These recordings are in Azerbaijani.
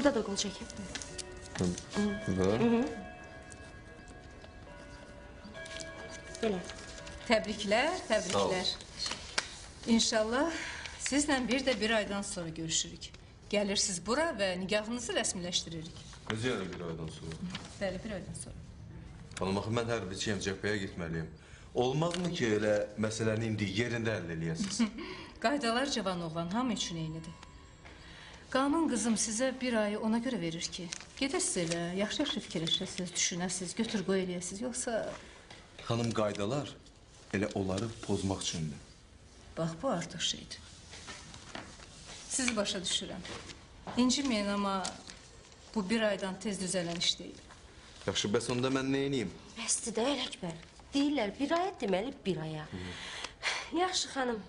Burada da qol çəkib. Burada? Belə. Təbriklər, təbriklər. İnşallah sizlə bir aydan sonra görüşürük. Gəlirsiniz bura və nikahınızı rəsmiləşdiririk. Necə yəni bir aydan sonra? Bəli, bir aydan sonra. Xanım, axı mən hərbiçiyəm, cəbhəyə getməliyim. Olmazmı ki, elə məsələni indi yerində həll eləyəsiniz? Qaydalar cavan oğlan hamı üçün eynidir. Qanun qızım sizə bir ayı ona görə verir ki, gedəsiz elə, yaxşı-yaxşı fikirləşəsiniz, düşünəsiniz, götür qoy eləyəsiniz, yoxsa... Xanım, qaydalar elə onları pozmaq üçündür. Bax, bu artıq şeydir. Sizi başa düşürəm. İnciməyin, amma bu bir aydan tez düzələn iş deyil. Yaxşı, bəs onda mən nə edeyim? Bəsdir də Ələkbər. Deyirlər, bir aya deməli bir aya. Yaxşı xanım,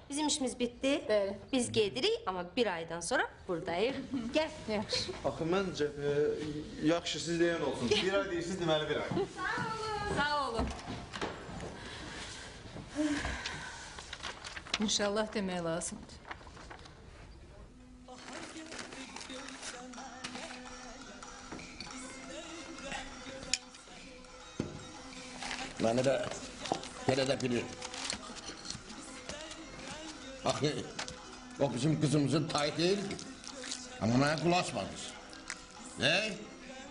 bizim işimiz bitdi. Bəli. Biz gedirik, amma bir aydan sonra buradayıq. Gəl. Yaxşı. Axı mən yaxşı, siz deyən olsun. Bir ay deyirsiniz, deməli bir ay. Sağ olun. İnşallah demək lazımdır. Beni de belə də bilir. Axı, o bizim kızımızın tayı değil ki. Ama mənə qulaq asmadınız.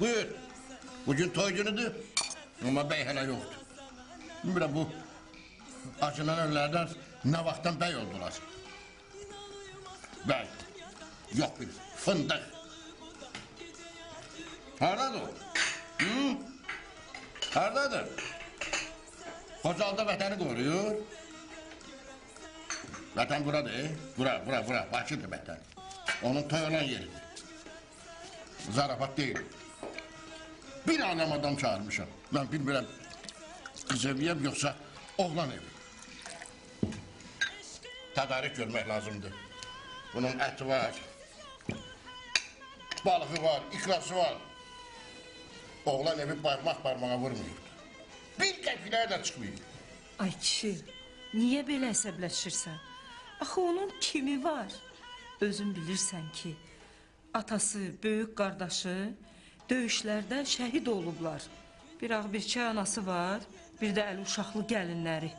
Buyur. Bugün toy günüdür. Ama bəy hələ yoxdur. Bilmirəm bu acınan ölülərdən nə vaxtdan bəy oldular. Bəy. Yox bir fındıq. Haradadır o? Haradadır? Xocalda vətəni qoruyur. Vətən buradır. Bura. Bakıdır vətən. Onun toy olan yeridir. Zarafat deyil. Bir aləm adam çağırmışam. Ben bilmirəm qız eviyəm yoxsa oğlan evi. Tədarik görmək lazımdır. Bunun əti var. Balığı var, ikrası var. Oğlan evi parmağa vurmuyor. Bir qəfiləyə də çıxmıyor. Ay kişi, niyə belə əsəbləşirsən? Axı onun kimi var? Özün bilirsən ki, atası, böyük qardaşı döyüşlərdə şəhid olublar. Bir ağ bir çay anası var, bir də əli uşaqlı gəlinləri.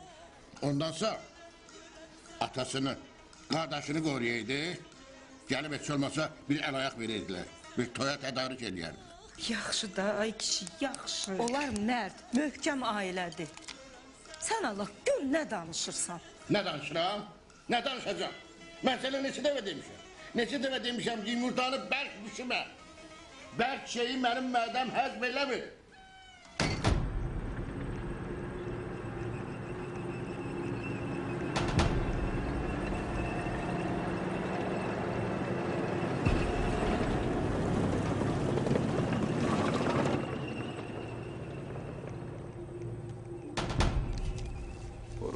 Ondansa atasını, qardaşını qoruyaydı, gəlib heç olmasa bir əl ayaq verirdilər. Bir toya tədarik edərdi. Yaxşı da, ay kişi, yaxşı. Onlar mərd, möhkəm ailədir. Sən Allah, gör nə danışırsan? Nə danışıram? Nə danışacağım? Mən sənə neçə dəvə demişəm? Neçə dəvə demişəm ki, yumurtanı bərk düşürmə. Bərk şeyi mənim mədəm həzm eləmir.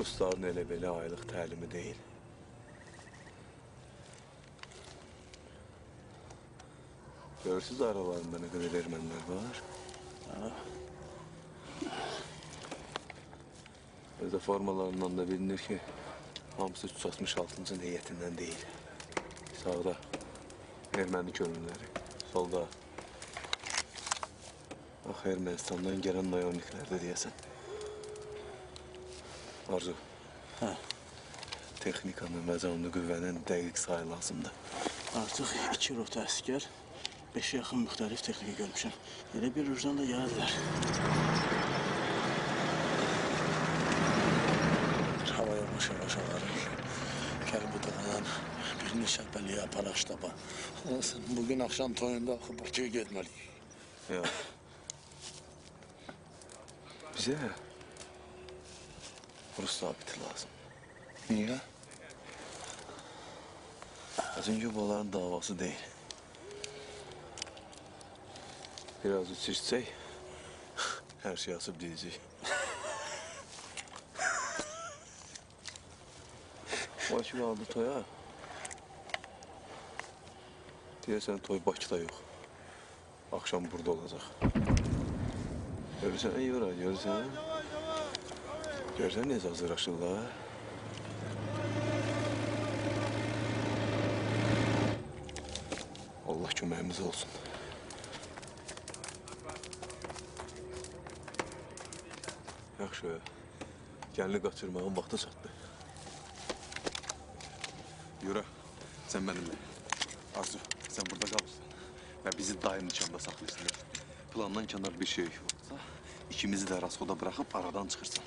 Rusların elə belə aylıq təlimi deyil. Görürsünüz aralarında nə qədər ermənilər var. Özdə formalarından da bilinir ki, hamısı 366-cı niyyətindən deyil. Sağda erməni könülləri, solda Ermənistandan gələn nayoniklərdə deyəsən. Arzu, texnikanın və canlı qüvvənin dəqiq sayı lazımdır. Artıq 2 rota əskər, 5 yaxın müxtəlif texnika görmüşəm. Elə bir rüzdan da gəlirlər. Hava yavaş ağarır. Gəl bu dağınan birini şəhbəliyə aparaq ştaba. Bugün axşam toyunda axı Bakıya getməliyik. Yox. Bizə Rus zabiti lazım. Niyə? Çünki bunların davası deyil. Biraz içirsək, hər şey asıb deyəcək. Bakı qaldı toya. Deyəsən toy Bakıda yox. Akşam burada olacaq. Görürsən, yora, görürsən? Görürsən necə hazırlaşırlar? Allah köməyimiz olsun. Yaxşı, gəlini qaçırmağın vaxtı çatdı. Yura, sən mənimlə. Arzu, sən burada qalırsan və bizi daim nişanda saxlayırsan. Plandan kənar bir şey olsa, ikimizi də raskoda bıraxıb aradan çıxırsan.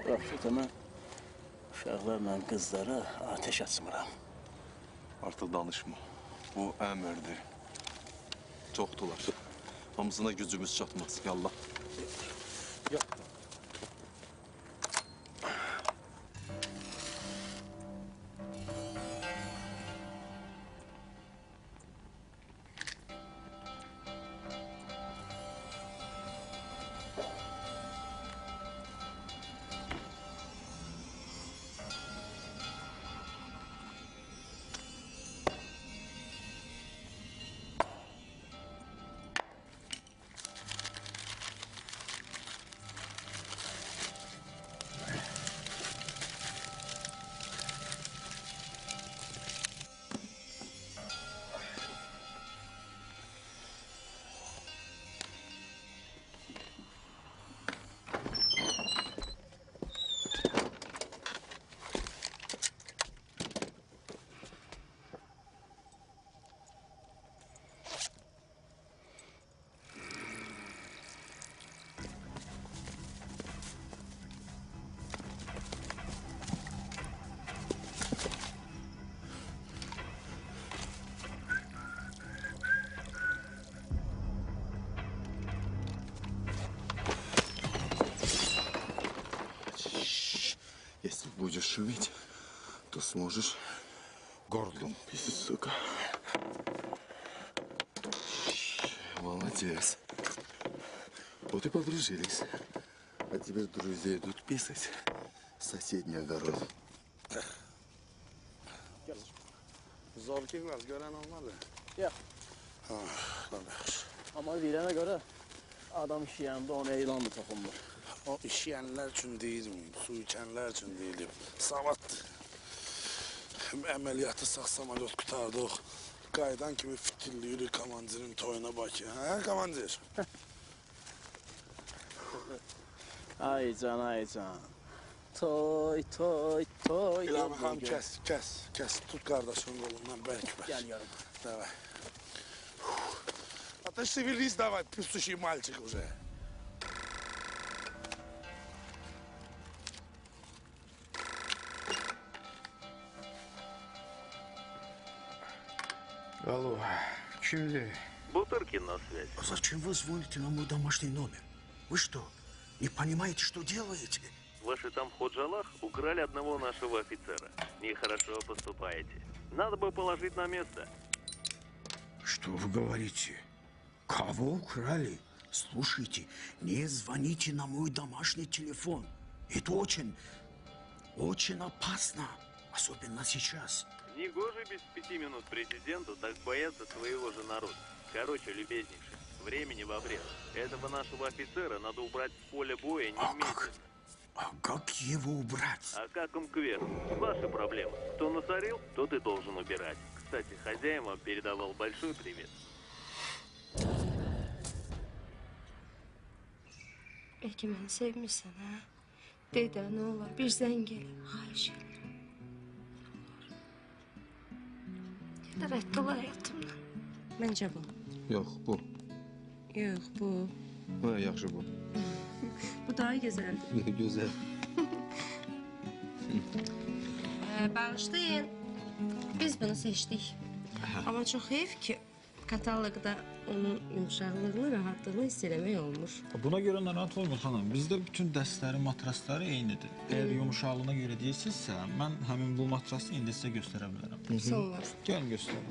Rəfət, mən uşaqlarla qızlara ateş açmıram. Artıq danışma. Bu əmrdir. Çoxdular. Hamısına gücümüz çatmaz. Yallah. Если будешь шуметь, то сможешь горлом писать, сука. Молодец. Вот и подружились. А теперь друзья идут писать в соседний огород. Zor girməz, görən olmadı. Qardaş, Amma deyilənə görə adam işləyəndə ona elanı toxunmur. o işyənlər üçün deyilməyib, su içənlər üçün deyilib. Savatdır. Əməliyyatı sağ samalot qutardıq. Qaydan kimi fitilləyirik komandirin toyuna Bakı. Hə, komandir? Ay can, ay can. Toy, toy, toy. İlham xanım, kəs. Tut qardaşının qolundan bərk. Gəl yarım. Давай. А ты шевелись давай, пустущий мальчик уже. Алло, kimdir? Бутыркин на связь. А зачем вы звоните на мой домашний номер? Вы что, не понимаете, что делаете? Ваши там в Ходжалах украли одного нашего офицера. Нехорошо поступаете. Надо бы положить на место. Что вы говорите? Кого украли? Слушайте, не звоните на мой домашний телефон. Это очень опасно. Особенно сейчас. Негоже без 5 минут президенту так бояться своего же народа. Короче, любезнейший, времени в обрез. Этого нашего офицера надо убрать с поля боя немедленно. А как его убрать? А как им кверху? Ваши проблемы. Кто насорил, тот и должен убирать. Кстати, хозяин вам передавал большой привет. Belki beni sevmişsən, hə? Dedə, nə olar, bir zəng elə, xahiş edirəm. Gedər etdi olar həyatımdan. Məncə bu. Yox, bu. Yox, bu. Hə, yaxşı bu. Bu daha gözəldir. Gözəl. Bağışlayın. Biz bunu seçdik. Amma çox heyf ki, kataloqda onun yumuşaqlığını, rahatlığını hiss eləmək olmur. Buna görə narahat olma xanım. Bizdə bütün dəstləri, matrasları eynidir. Əgər yumuşaqlığına görə deyirsinizsə, mən həmin bu matrası indi sizə göstərə bilərəm. Sağ olasın. Gəlin göstərim.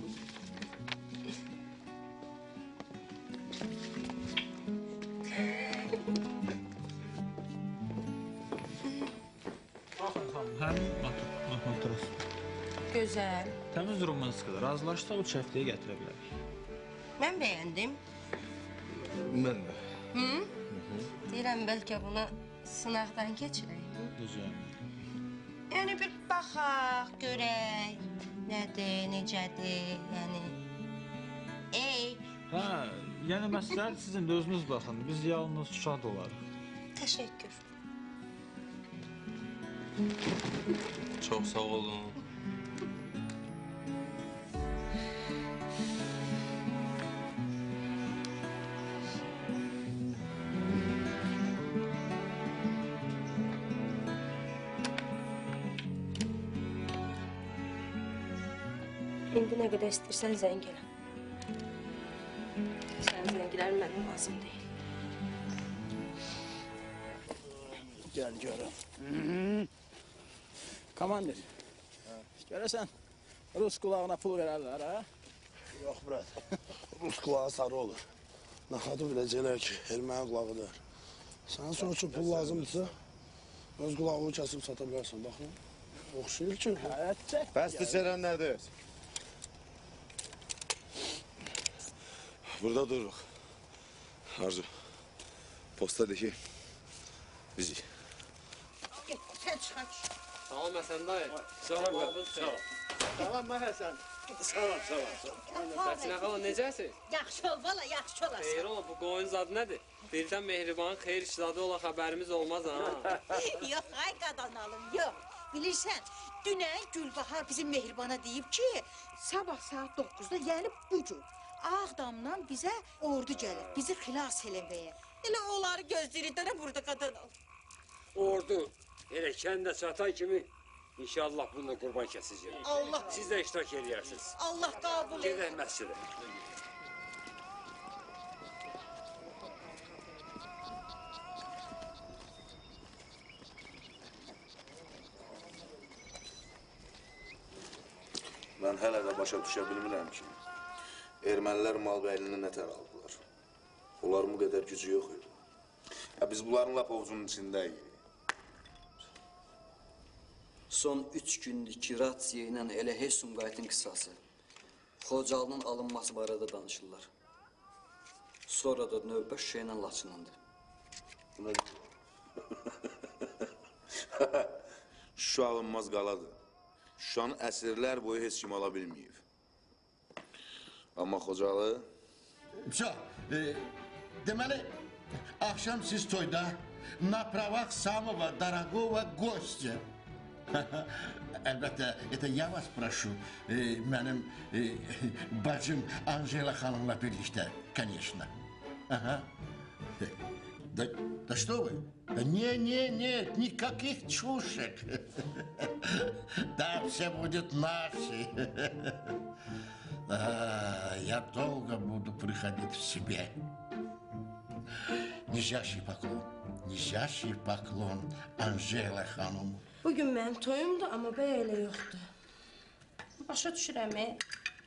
Baxın xanım, həmin matras. Gözəl. Təmiz romantikada razılaşsa o çəftliyə gətirə bilərik. Mən bəyəndim. Mən də. Deyirəm, bəlkə bunu sınaqdan keçirək. Düzəlmir. Yəni bir baxaq, görək. Nədir, necədir, yəni. Hə, yəni məsləhət sizin də özünüz baxın. Biz yalnız şad olarıq. Təşəkkür. Çox sağ olun. İndi nə qədər istəyirsən zəng elə. Sənin zənglərin mənim lazım deyil. Gel görüm. Komandir. Görəsən, Rus kulağına pul verərlər, ha? Yox, brat. Rus kulağı sarı olur. Naxadı biləcəklər ki, erməni qulağıdır. Sana son üçün pul lazımdırsa, öz qulağını kəsib sata bilərsən. Baxın, oxşayır ki. Bəsdir sərənlərdir. Burada dururuq. Arzu, postadakı bizi. Sen çıkar. Sağ ol Həsən dayı. Sağ ol. Sağ ol. Tamam mı Həsən? Sağ ol. Bəsinə xala, necəsiz? Yaxşı ol, valla yaxşı olasın. Xeyr ola, bu qoyun zadı nədir? Birdən Mehribanın xeyir işladı ola xəbərimiz olmaz ha. Yox, ay qadanalım, yox. Bilirsən, dünən Gülbahar bizim Mehribana deyib ki, sabah saat 9-da, yəni bu gün Ağdamdan bizə ordu gəlir, bizi xilas eləməyə. Elə onları gözləyirik də burada qadanalım. Ordu elə kəndə çatan kimi inşallah bununla qurban kəsicək. Allah. Siz də iştirak edirsiniz. Allah qəbul et. Gedək məscidə. Mən hələ də başa düşə bilmirəm ki, ermənilər mal bəylindən nətər aldılar. Onların bu qədər gücü yox idi. Biz bunların lap ovucunun içindəyik. Son 3 gündür ki, Ratsiya ilə elə heç Sumqayıtın qısası, Xocalının alınması barədə danışırlar. Sonra da növbə Şuşa ilə Laçınındır. Şuşa alınmaz qaladır. Şuşanı əsrlər boyu heç kim ala bilməyib. Amma Xocalı... Deməli, akşam siz toyda na pravах самого дорогого гостя. Əlbəttə, я вас прошу, mənim bacım Anjela xanımla birlikdə, конечно. Да что вы? Нет, никаких чушек. Да, все будет наши. Я долго буду приходить в себя. Нижайший поклон Anjela xanım. Bugün mənim toyumdur, amma bəy elə yoxdur. Başa düşürəm,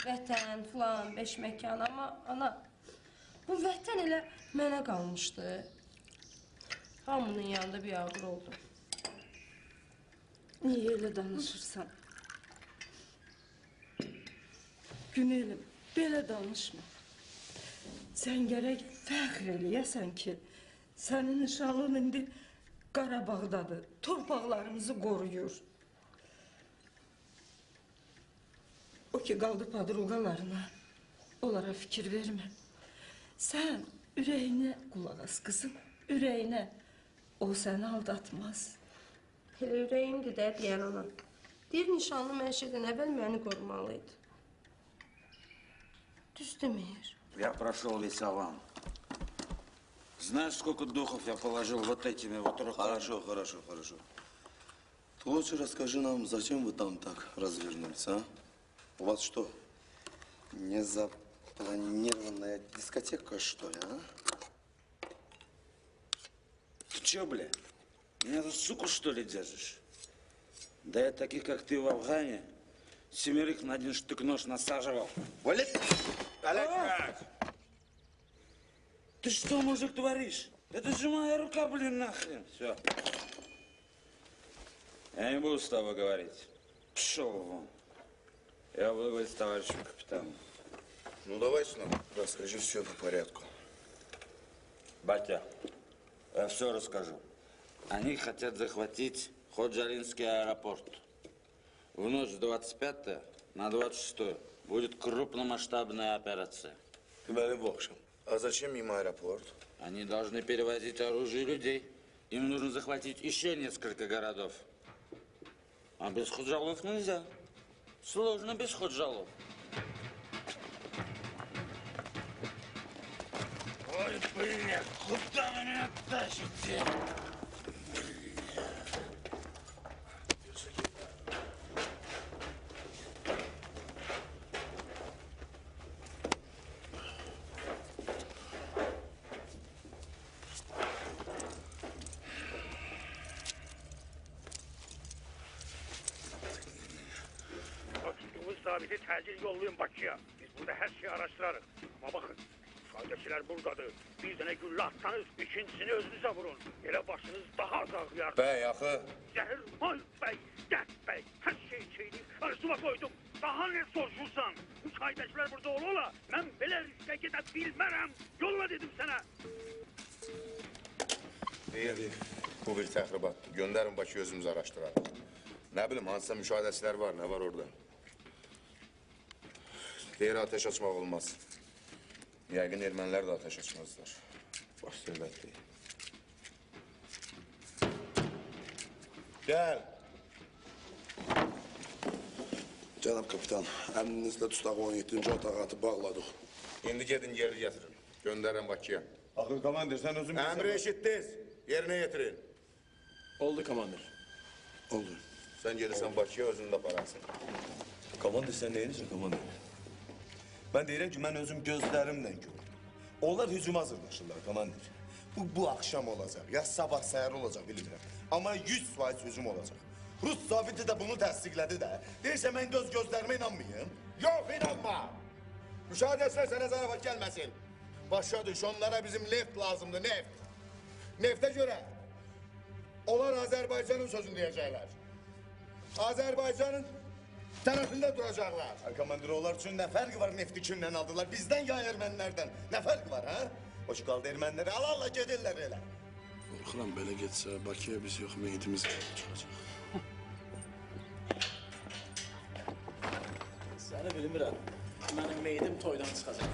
vətən, filan, beş məkan, amma ana, bu vətən elə mənə qalmışdı. Hamının yanında bir ağır oldum. Niyə elə danışırsan? Güneylim, belə danışma. Sən gərək fəxr eləyəsən ki, sənin nişanlın indi Qarabağdadır, torpaqlarımızı qoruyur. O ki, qaldı padruqalarına, onlara fikir vermə. Sən ürəyinə qulaq as, qızım, ürəyinə. O səni aldatmaz. Elə ürəyimdir də, deyən ana. Deyir, nişanlı mən şeydən əvvəl məni qorumalıydı. Düz demir. Я прошел весь Алан. Знаешь, сколько духов я положил вот этими вот руками? Хорошо. Ты лучше расскажи нам, зачем вы там так развернулись, а? У вас что, незапланированная дискотека, что ли, а? Ты чё, бля? Меня за суку, что ли, держишь? Да я таких, как ты, в Афгане 7 на 1 штык-нож насаживал. Валет! Ты что, мужик, творишь? Это же моя рука, блин, нахрен. Все. Я не буду с тобой говорить. Пшел вон. Я буду говорить с товарищем капитаном. Ну, давайте нам расскажи все по порядку. Батя, я все расскажу. Они хотят захватить Ходжалинский аэропорт. В ночь с 25 на 26 будет крупномасштабная операция. Deməli bu axşam. А зачем им аэропорт? Они должны перевозить оружие и людей. Им нужно захватить еще несколько городов. А без худжалов нельзя. Сложно без худжалов. Ой, блин, куда вы меня тащите? Bizi təcil yollayın Bakıya. Biz burada hər şeyi araşdırarıq. Amma baxın, müşahidəçilər buradadır. Bir dənə güllə atsanız, ikincisini özünüzə vurun. Elə başınız daha az ağrıyar. Bəy, axı. Zəhir, may bəy, dərd bəy, hər şeyi çeynəyib, arzuva qoydum. Daha nə soruşursan? Müşahidəçilər burada ola, mən belə riskə gedə bilmərəm. Yolla dedim sənə. Deyir, bu bir təxribatdır. Göndərin Bakıya özümüz araşdırarıq. Nə bilim, hansısa müşahidəçilər var, nə var orada? Deyir, ateş açmaq olmaz. Yəqin ermənilər də ateş açmazlar. Baş söhbətdir. Gəl. Cənab kapitan, əmrinizlə tutaq 17-ci otağı atıb bağladıq. İndi gedin geri getirin. Göndərin Bakıya. Axı komandir, sən özün... Əmri eşitdiniz. Yerinə getirin. Oldu komandir. Oldu. Sən gelirsən Bakıya, özünü də apararsın. Komandir, sən neyinirsən komandir? Ben deyirəm ki, mən özüm gözlərimlə gördüm. Onlar hücuma hazırlaşırlar komandir. Bu akşam olacaq, ya sabah səhər olacaq bilmirəm. Amma 100% hücum olacaq. Rus zabiti də bunu təsdiqlədi də. Deyirsə mən gözlərimə inanmayım. Yox, inanma! Müşahidəçilər sənə zarafat gəlməsin. Başa düş, onlara bizim neft lazımdır, neft. Neftə görə onlar Azərbaycanın sözünü deyəcəklər. Azərbaycanın tərəfində duracaqlar. Komandir, onlar üçün nə fərqi var nefti kimdən aldılar? Bizdən ya ermənilərdən. Nə fərqi var, ha? Hoş qaldı erməniləri, Allah gedirlər elə. Qorxuram, belə getsə, Bakıya biz yox, meyitimiz çıxacaq. Səni bilmirəm. Mənim meyidim toydan çıxacaq.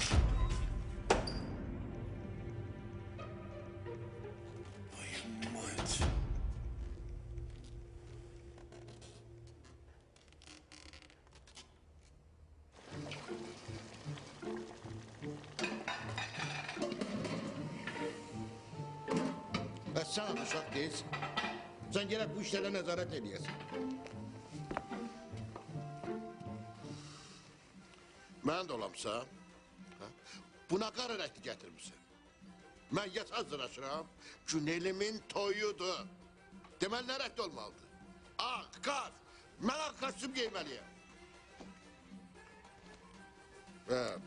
Sən uşaq deyilsin. Sən gələk bu işlərə nəzarət edəyəsin. Mən də olamsa, buna qara rəhti gətirmişsin. Mən yat hazırlaşıram, Günelimin toyudur. Deməli, nə rəhti olmalıdır? Ağ, qar, mən ağ kostyum giyməliyəm.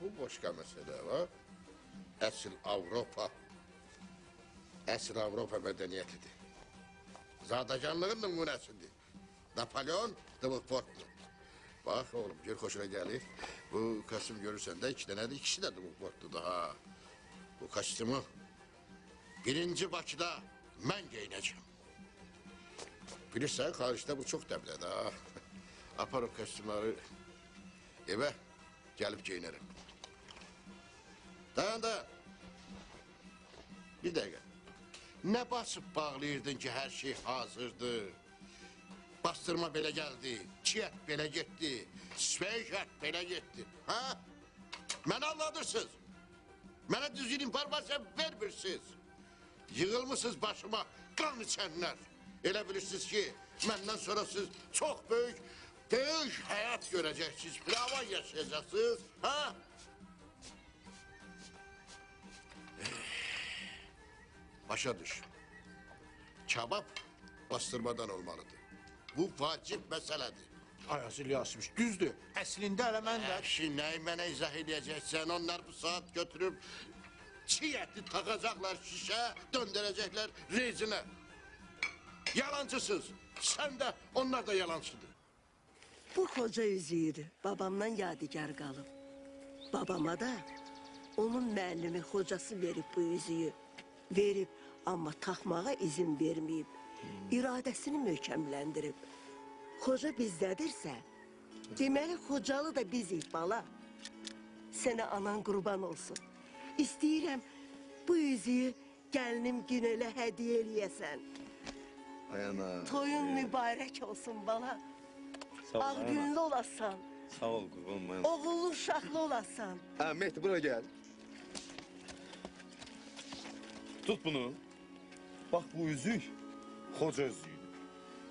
Bu başqa məsələ var. Əsl Avropa. Əsr Avropa mədəniyyətidir. Zadacanlığın nümunəsidir. Napolyon, Dvukportlu. Bax oğlum, gör xoşuna gəlir. Bu kostyum görürsən də iki dənədir, ikisi də Dvukportludur ha. Bu kostyumu birinci Bakıda mən geyinəcəm. Bilirsən, xaricdə bu çox dəblədir ha. Apar o kostyumları evə gəlib geyinərəm. Dayan da. Bir dəqiqə. Nə basıb bağlayırdın ki, hər şey hazırdır? Bastırma belə gəldi, çiyət belə getdi, sveyşət belə getdi. Ha? Mənə anladırsınız. Mənə düzgün informasyon vermirsiniz. Yığılmışsınız başıma qan içənlər. Elə bilirsiniz ki, məndən sonra siz çox böyük həyat görəcəksiniz, firavan yaşayacaqsınız. Ha? Başa düş. Kabab bastırmadan olmalıdır. Bu vacib məsələdir. Ayası İlyasımış, düzdür. Əslində elə mən də... Nəyi mənə izah edəcəksən, onlar bu saat götürüb çiğ əti takacaklar şişe, döndürecekler rezine. Yalancısız. Sen de, onlar da yalancıdır. Bu koca yüzüğüydü. Babamdan yadigar kalıp. Babama da onun müellimi hocası verip bu yüzüğü. Verip ama takmağa izin vermeyip. İradesini möhkemlendirip. Hoca bizdedirse, demeli hocalı da bizik bala. Sana anan kurban olsun. İstəyirəm bu üzüyü gəlinim Günələ hədiyyə eləyəsən. Ay ana. Toyun mübarək olsun bala. Sağ ol, Ağ günlü olasan. Sağ ol qurbanım ay ana. Oğullu uşaqlı olasan. Ha Mehdi buraya gel. Tut bunu. Bak bu üzük koca üzüğü.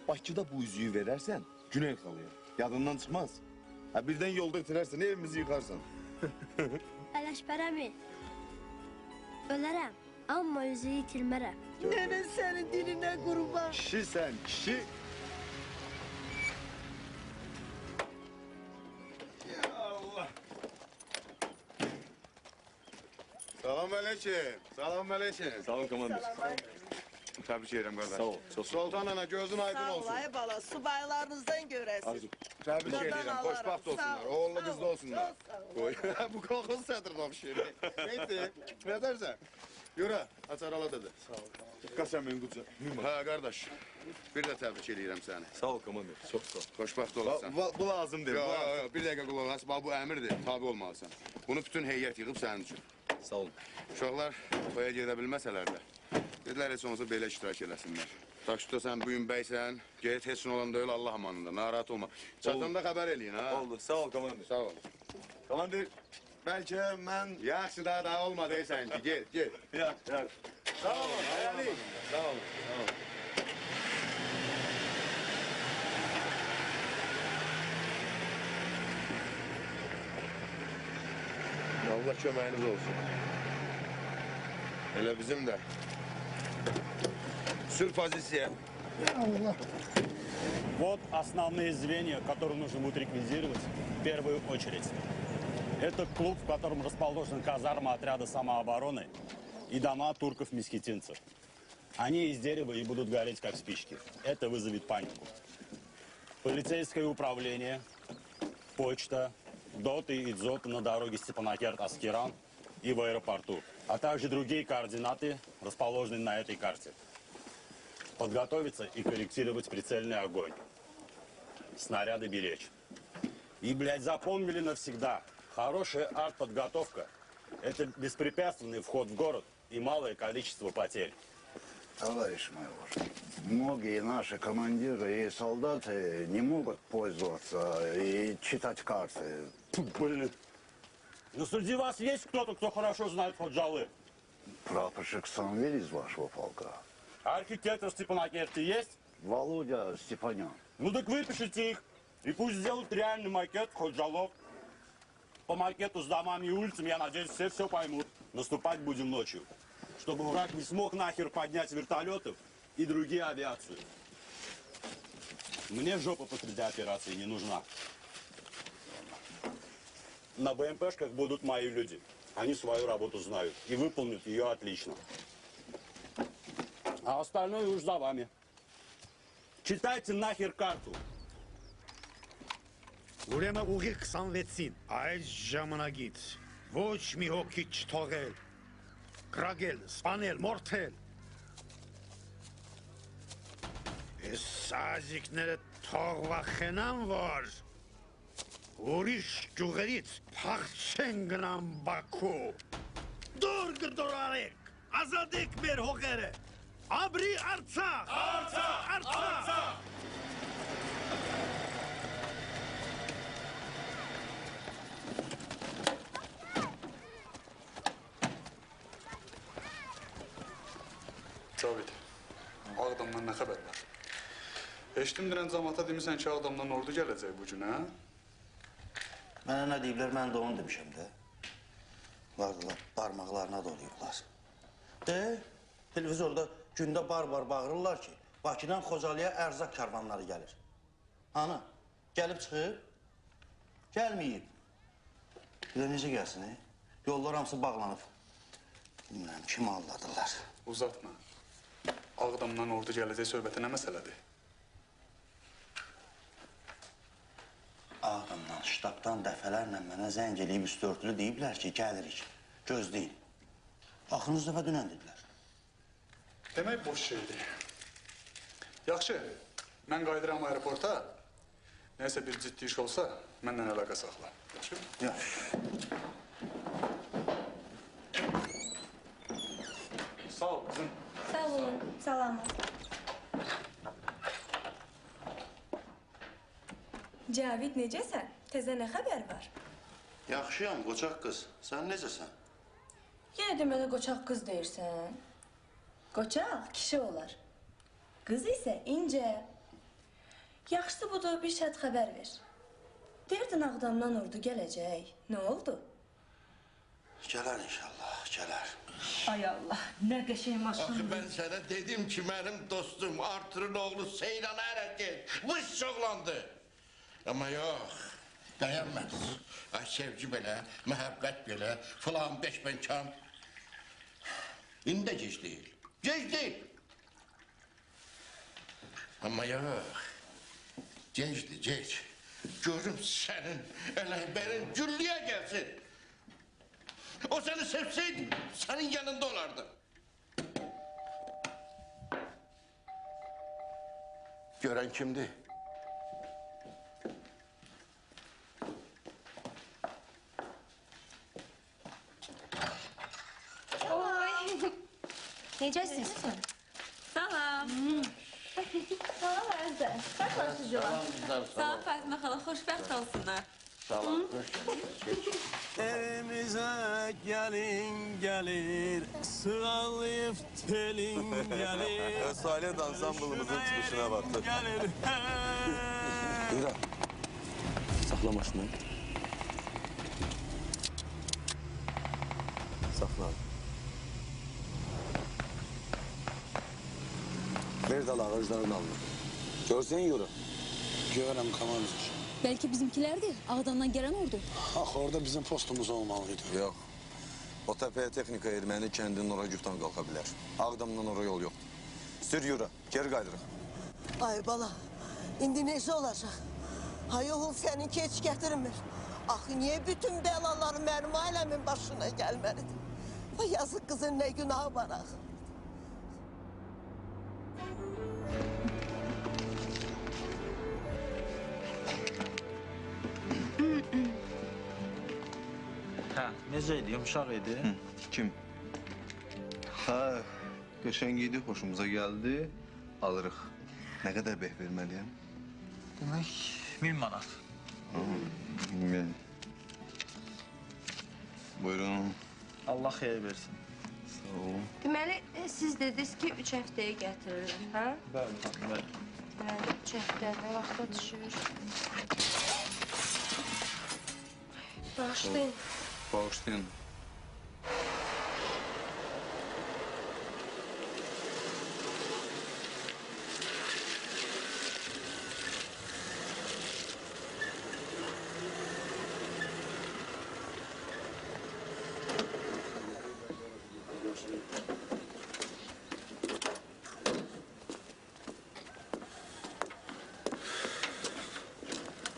Bakıda bu üzüğü verersen Güney kalıyor. Yadından çıkmaz. Ha birden yolda itirersen evimizi yıkarsan. Ələşbər əmi, ölərəm, amma üzü itilmərəm. Nene senin diline kurban. Kişi sen, kişi. Ya Allah. Salam aleyküm. Salam aleyküm. Sağ olun komandır. Tebrik ederim kardeş. Sağ ol. Çok Sultan ana gözün aydın Sağ ol olsun. ay bala, subaylarınızdan göresin. Arzu. Tebrik Buradan ederim. alarım. Hoşbaht Sağ olsunlar. ol, Oğullu sağ kızlı ol, olsunlar. çok Oy, bu kolun sadrına okşuyor. Neyse, ne dersen? Yürü, açar ala dedi. Sağ ol. Kaçan benim kutuca. Ha kardeş, bir de tebrik ediyorum seni. Sağ ol komandır. Çok sağ ol. Hoşbaht olasın. Bu lazım değil. Yok, bir dakika kulak as. Bu emirdir, tabi olmalısın. Bunu bütün heyet yığıb senin için. Sağ olun. Uşaqlar toya gedə bilməsələr də, dedilər heç olmasa belə iştirak eləsinlər. Tak ki, sən bu gün bəysən, get heç nə olan deyil Allah amanında, narahat olma. Çatanda xəbər eləyin, ha? Oldu, sağ ol komandır. Sağ ol. Komandır, bəlkə mən... Yaxşı, daha olma deysən ki, get, get. Yok. Sağ olun, hayali. Sağ olun, sağ olun. Allah köməyiniz olsun. Elə bizim də. Sür pozisiya. Allah. Вот основные звенья, которые нужно будет реквизировать в первую очередь. Это клуб, в котором расположена казарма отряда самообороны и дома турков-месхетинцев. Они из дерева и будут гореть, как спички. Это вызовет панику. Полицейское управление, почта, доты и дзоты на дороге Степанакерт-Аскеран и в аэропорту, а также другие координаты, расположенные на этой карте. Подготовиться и корректировать прицельный огонь. Снаряды беречь. И, блядь, запомнили навсегда. Хорошая артподготовка – это беспрепятственный вход в город и малое количество потерь. Товарищ майор, многие наши командиры и солдаты не могут пользоваться и читать карты. Блин. Ну, среди вас есть кто-то, кто хорошо знает Ходжалы? Прапорщик Самвель из вашего полка. Архитектор Степанакерта есть? Володя Степанян. Ну так выпишите их, и пусть сделают реальный макет Ходжалов. По макету с домами и улицами, я надеюсь, все поймут. Наступать будем ночью, чтобы враг не смог нахер поднять вертолетов и другие авиацию. Мне жопа посреди операции не нужна. На БМПшках будут мои люди. Они свою работу знают и выполнят ее отлично. А остальное уж за вами. Читайте нахер карту. Ուրեմն ուղիղ 26-ին այս ժամանակից ոչ մի հոգի չթողել, կրագել, սպանել, մորթել։ Այս սազիկները թող վախենան, որ ուրիշ ճյուղերից փախչեն գնան Բաքու։ Դուր գդորարեք, ազատեք մեր հողերը։ Abri Artsakh! Artsakh! Artsakh! Cavid, Ağdamdan nə xəbər var? Eşitdim dirən cəmaata demirsən ki, Ağdamdan ordu gələcək bu gün, hə? Mənə nə deyiblər, mən də onu demişəm də. Vardılar, barmaqlarına doluyublar. Televizorda gündə bar-bar bağırırlar ki, Bakıdan Xocalıya ərzaq karvanları gəlir. Ana, gəlib çıxıb, gəlməyib. Bir də necə gəlsin, Yollar hamısı bağlanıb. Bilmirəm, kimi alladılar. Uzatma. Ağdamdan ordu gələcək söhbəti nə məsələdir? Ağdamdan, ştabdan dəfələrlə mənə zəng eləyib üstü örtülü deyiblər ki, gəlirik, gözləyin. Axırıncı dəfə dünən dedilər. Demək boş şeydir. Yaxşı, mən qayıdıram aeroporta. Nəysə bir ciddi iş olsa, məndən əlaqə saxla. Yaxşı? Yaxşı. Sağ ol kızım. Sağ olun, salamat. Cavid necəsən? Təzə nə xəbər var? Yaxşıyam, qoçaq qız. Sən necəsən? Yenə də mənə qoçaq qız deyirsən. Qoçaq kişi olar. Qız isə incə. Yaxşısı budur, bir şərt xəbər ver. Deyirdin Ağdamdan ordu gələcək. Nə oldu? Gələr inşallah, gələr. Ay Allah, nə qəşəng maşın. Axı ben sana dedim ki benim dostum Artur'un oğlu Seyran Ereket. Vış oğlandı. Ama yok. Dayanmaz. Ay sevgi belə, məhəbbət belə, filan beşbenkan. İndi də gec değil. Gec değil. Ama yok. Gecdi, gec. Görüm senin eləhbərin güllüyə gelsin. O seni sevseydi, senin yanında olardı. Gören kimdi? Oy. Necəsiz? Salam. Salam Ərzə. Saxlaşıcılar. Salam Fatma xala, xoşbəxt olsunlar. Salam. Evimize gelin gelir, sığalayıp telin gelir. Esalet ansamblımızın çıkışına baktık. Gelir. Buyur abi. Sakla maşını. Sakla abi. Ver dal ağaçların alını. Görsen yürü. Görürüm Kamalcığım. Belki bizimkilerdi, Ağdamdan gelen ordu. Axı orada bizim postumuz olmalıydı. Yok. O tepeye teknika ermeni kendinin oraya güftan kalkabilir. Ağdamdan oraya yol yok. Sür yürü. Geri kaydırıq. Ay bala, indi necə olacaq? Ay oğul səninki heç gətirmir. Axı niye bütün belalar mənim ailəmin başına gəlməlidir? Ay yazıq qızın nə günahı var axı? Hə, necə idi, yumuşaq idi? Kim? Ha, qəşəng idi, hoşumuza geldi. Alırıq. Ne kadar beh vermeliyim? Demək, 1000 manat. Bilmiyorum. Buyurun. Allah xeyir versin. Sağ olun. Deməli, siz dediniz ki, 3 həftəyə gətirirlər, hə? Bəli, bəli. Deməli, 3 həftə nə vaxta düşür? Bağışlayın. Bağışlayın.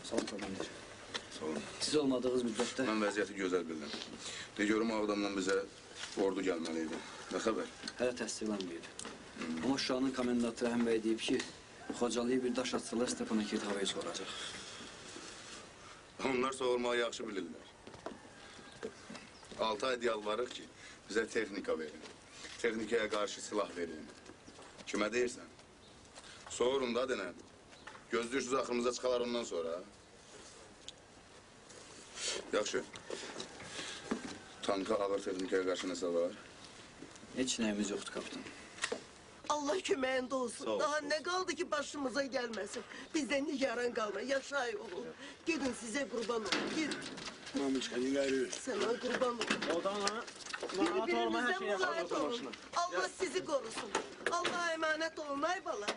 Sağ olun komandir. Sağ olun. Siz olmadığınız müddətdə... Mən vəziyyəti gözəl bilirəm. De görüm Ağdamdan bizə ordu gəlməliydi. Nə xəbər? Hələ təsdiqlənməyib. Ama Şuşanın komendantı Rəhim bəy deyib ki, Xocalıya bir daş atsalar Stepanakert havayı soracaq. Onlar soğurmağı yaxşı bilirlər. 6 ay yalvarıq ki, bizə texnika verin. Texnikaya qarşı silah verin. Kimə deyirsən? Soğurun da denən. Gözlüksüz axırımıza çıxalar ondan sonra. Yaxşı. Tanka ağır texnikaya qarşı nəsə var? Heç nəyimiz yoxdur kapitan. Allah köməyində Sağ olsun. ol. Daha nə qaldı ki başımıza gəlməsin? Bizdən nigaran qalma, yaşay oğul. Gidin sizə qurban olun, gidin. Mamışka, ileri. Sana qurban olun. Odana, narahat olma, hər Birbirinizdən şey mulayət yapar. olun. Allah sizi korusun. Allah'a emanet olun ay bala.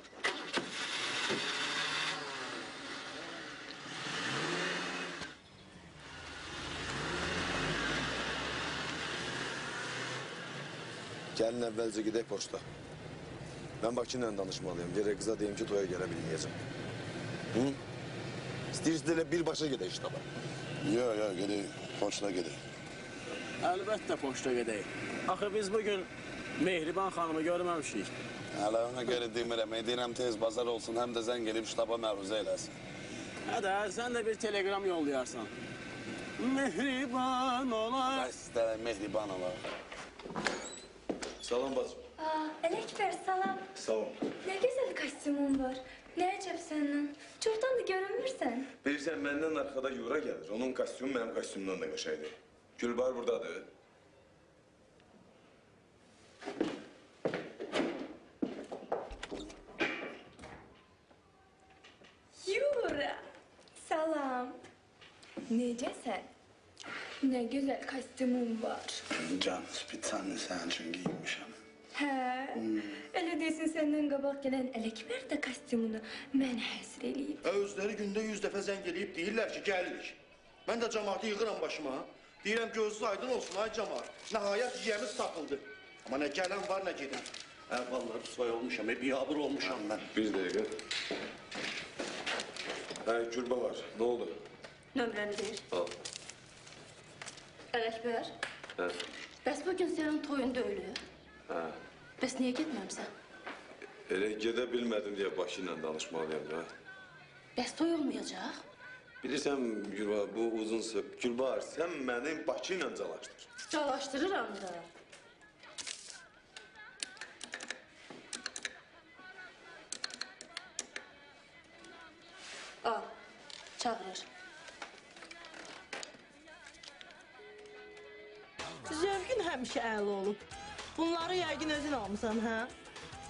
Gəlin əvvəlcə gedək poçta. Ben Bakı ilə danışmalıyım. Gerek kıza deyim ki toya gələ bilməyəcəm. Hı? İstəyirsiniz elə birbaşa gedək iştaba. Yok yok, gideyim. Poçta gideyim. Əlbəttə poçta gedək. Axı biz bugün Mehriban xanımı görməmişik. Hələ ona görə demirəm. Deyirəm tez bazar olsun, həm də zəng gelib ştaba məruzə eləsin. Hə də, sən də bir telegram yollayarsan. Mehriban olar. Bəs də mehriban olar. Salam bacım. Elekber salam. Sağ ol. Ne güzel kostümün var. Ne acaba senden? Çoktan da görünmürsen. Bilirsən, məndən arxada Yura gəlir. Onun kostyumu mənim kostyumumdan da qəşəngdir. Gülbar buradadır. Yura. Salam. Necəsən? Ne güzel kostümün var. Can, bir tane senin için giyinmişim. Hə, elə desin səndən qabaq gələn Ələkbər də kostyumunu mənə həsr eləyib. Özləri gündə 100 dəfə zəng eləyib deyirlər ki, gəlirik. Mən də cəmaatı yığıram başıma. Deyirəm gözünüz aydın olsun, ay cəmaat. Nəhayət yiyəmiz tapıldı. Amma nə gələn var, nə gedən. Vallahi rüsvay olmuşam, biyabır olmuşam mən. Bir dəqiqə. Gülba var. Ne oldu? Nömrəni ver. Al. Ələkbər, Hə. bəs bugün sənin toyunda ölü. Hə. Bəs niyə getməmsən? Elə gedə bilmədim deyə başı ilə danışmalıyam ya. Bəs toy olmayacaq? Bilirsən Gülba, bu uzun söz. Gülbar, sən mənim Bakı ilə calaşdır. Calaşdırıram da. Al, çağırır. Zövqün həmişə əla olub. Bunları yəqin özün almısan, hə?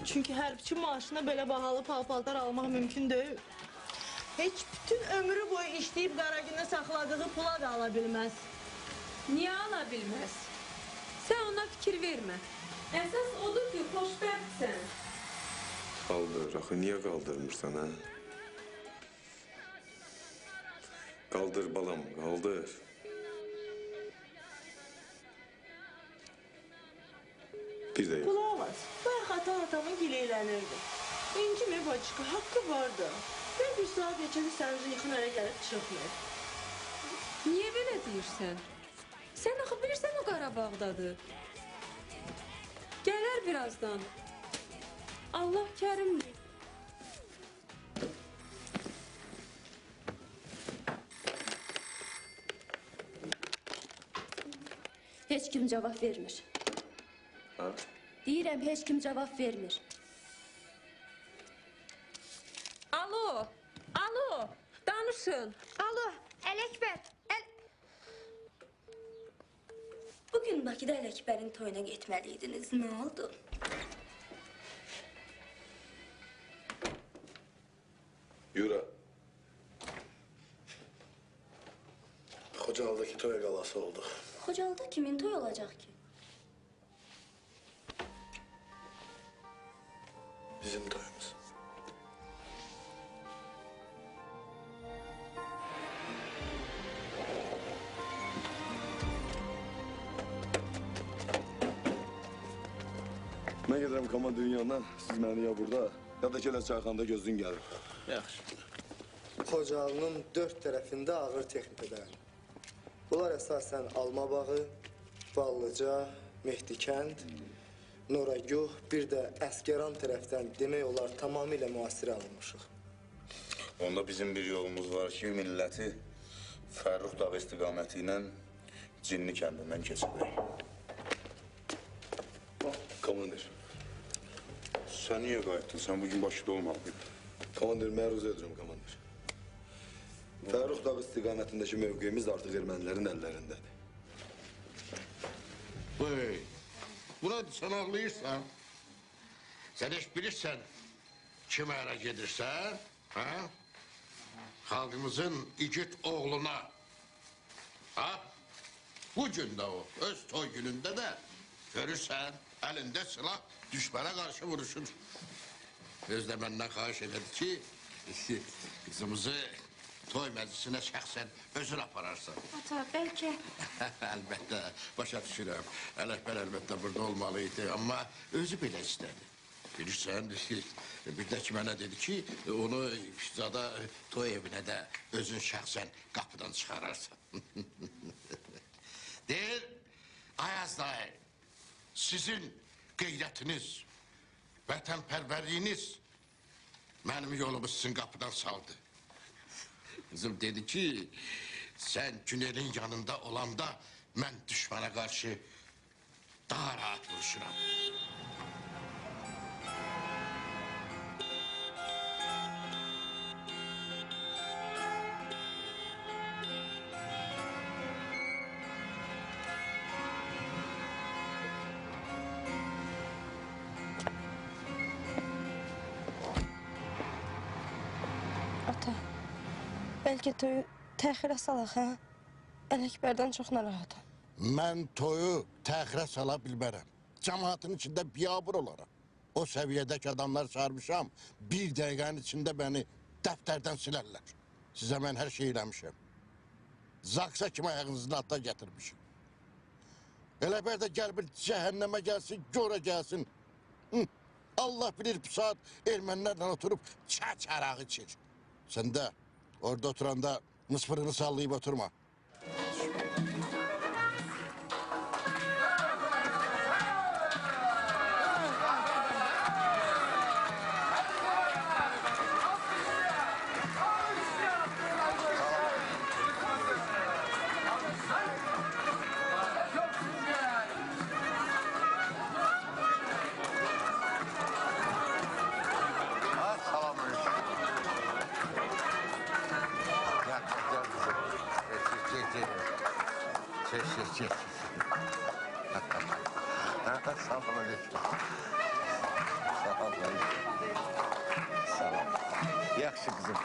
Çünki hərbiçi maaşına belə bahalı paltar almaq mümkün deyil. Heç bütün ömrü boyu işləyib qara günə saxladığı pula da ala bilməz. Niyə ala bilməz? Sən ona fikir vermə. Əsas odur ki, xoşbəxtsən. Qaldır, axı niyə qaldırmırsan, hə? Qaldır balam, qaldır. Bir də yox. Qulağa bas. Bayaq atamın gileylənirdi. İncimi bacıqı, haqqı vardı. Ben bir saat geçeli sənin yıxın ələ gəlib çıxmır. Niyə belə deyirsən? Sən axı bilirsən o Qarabağdadır. Gələr birazdan. Allah kərimdir. Heç kim cavab vermir. Ha? Deyirəm, heç kim cavab vermir. Alo, alo, danışın. Alo, Ələkbər. Bugün Bakıda Ələkbərin toyuna getməliydiniz. Nə oldu? Yura. Xocalı'daki toy galası oldu. Xocalı'da kimin toy olacaq ki? Bizim toyumuz. Mən gedirəm komandirin yanına, siz məni ya burada, ya da gələ çayxanda gözün gəlir. Yaxşı. Xocalı'nın 4 tərəfində ağır texnika dayanır. Bunlar əsasən Almabağı, Ballıca, Mehdikənd, Noraguh, bir də Əsgəran tərəfdən demək olar tamamilə müasirə alınmışıq. Onda bizim bir yolumuz var ki, milləti Fərrux dağı istiqaməti ilə Cinli kəndindən keçirik. Komandir. Sən niyə qayıtdın? Sən bugün Bakıda olmalıydın. Komandir, məruz edirəm, komandir. Fərrux dağı istiqamətindəki mövqeyimiz artıq ermənilərin əllərindədir. Vay, buna sən ağlayırsan. Sən heç bilirsən kim ərə gedirsən, ha? Xalqımızın igid oğluna. Ha? Bugün də o, öz toy günündə də görürsən, əlində silah düşmənə qarşı vuruşur. Öz də məndən xahiş edirdi ki, qızımızı toy məclisinə şəxsən özün apararsan. Ata, bəlkə... Əlbəttə, başa düşürəm. Ələkbər əlbəttə burada olmalıydı, amma özü belə istədi. Bilirsən, bir də ki, mənə dedi ki, onu zada toy evinə də özün şəxsən qapıdan çıxararsan. Deyir, Ayaz dayı, sizin qeyrətiniz, vətənpərvərliyiniz mənim yolumu sizin qapıdan saldı. Kızım dedi ki, sen Günel'in yanında olanda mən düşmana karşı daha rahat vuruşuram. Ata, bəlkə toyu təxirə salaq, hə? Ələkbərdən çox narahatam. Mən toyu təxirə sala bilmərəm. Cəmaatın içində biyabır olaram. O səviyyədəki adamlar çağırmışam, bir dəqiqənin içində məni dəftərdən silərlər. Sizə mən hər şey eləmişəm. Zaksa kimi ayağınızın altına gətirmişim. Elə bir də gəl bir cəhənnəmə gəlsin, görə gəlsin. Allah bilir bu saat ermənilərlə oturub çər-çərağı içir. Sən də orada oturanda mıspırını sallayıb oturma. Salam. Yaxşı kızım.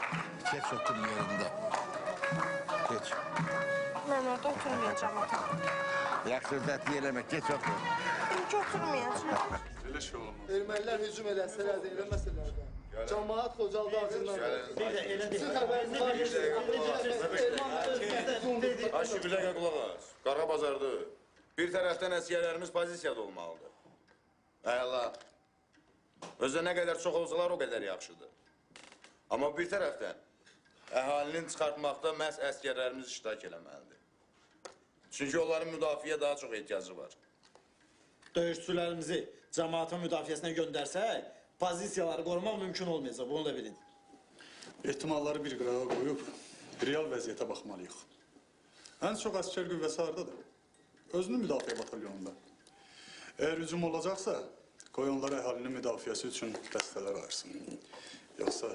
Geç otur yerinde. Geç. Mən orada oturmayacağım ata. Yaxşı dət yelemek. Geç otur. İlk oturmayacağım. Elə şey olmaz. Ermənilər hücum eləsələr də, eləməsələr də. Cəmaat Xocalıda ağzından Sizin xəbəriniz var. Aşı bir dəqiqə qulaq as. Qara bazardır. Bir tərəfdən əsgərlərimiz pozisiyada olmalıdır. Əla. Özdə nə qədər çox olsalar o qədər yaxşıdır. Amma bir tərəfdən əhalinin çıxartmaqda məhz əsgərlərimiz iştirak eləməlidir. Çünki onların müdafiəyə daha çox ehtiyacı var. Döyüşçülərimizi cəmaatın müdafiəsinə göndərsək, pozisiyaları qorumaq mümkün olmayacaq, bunu da bilin. Ehtimalları bir qırağa qoyub, real vəziyyətə baxmalıyıq. Ən çox əskər qüvvəsi hardadır? Özünün müdafiə batalyonunda. Əgər hücum olacaqsa, qoy onları əhalinin müdafiəsi üçün dəstələr ayırsın. Yoxsa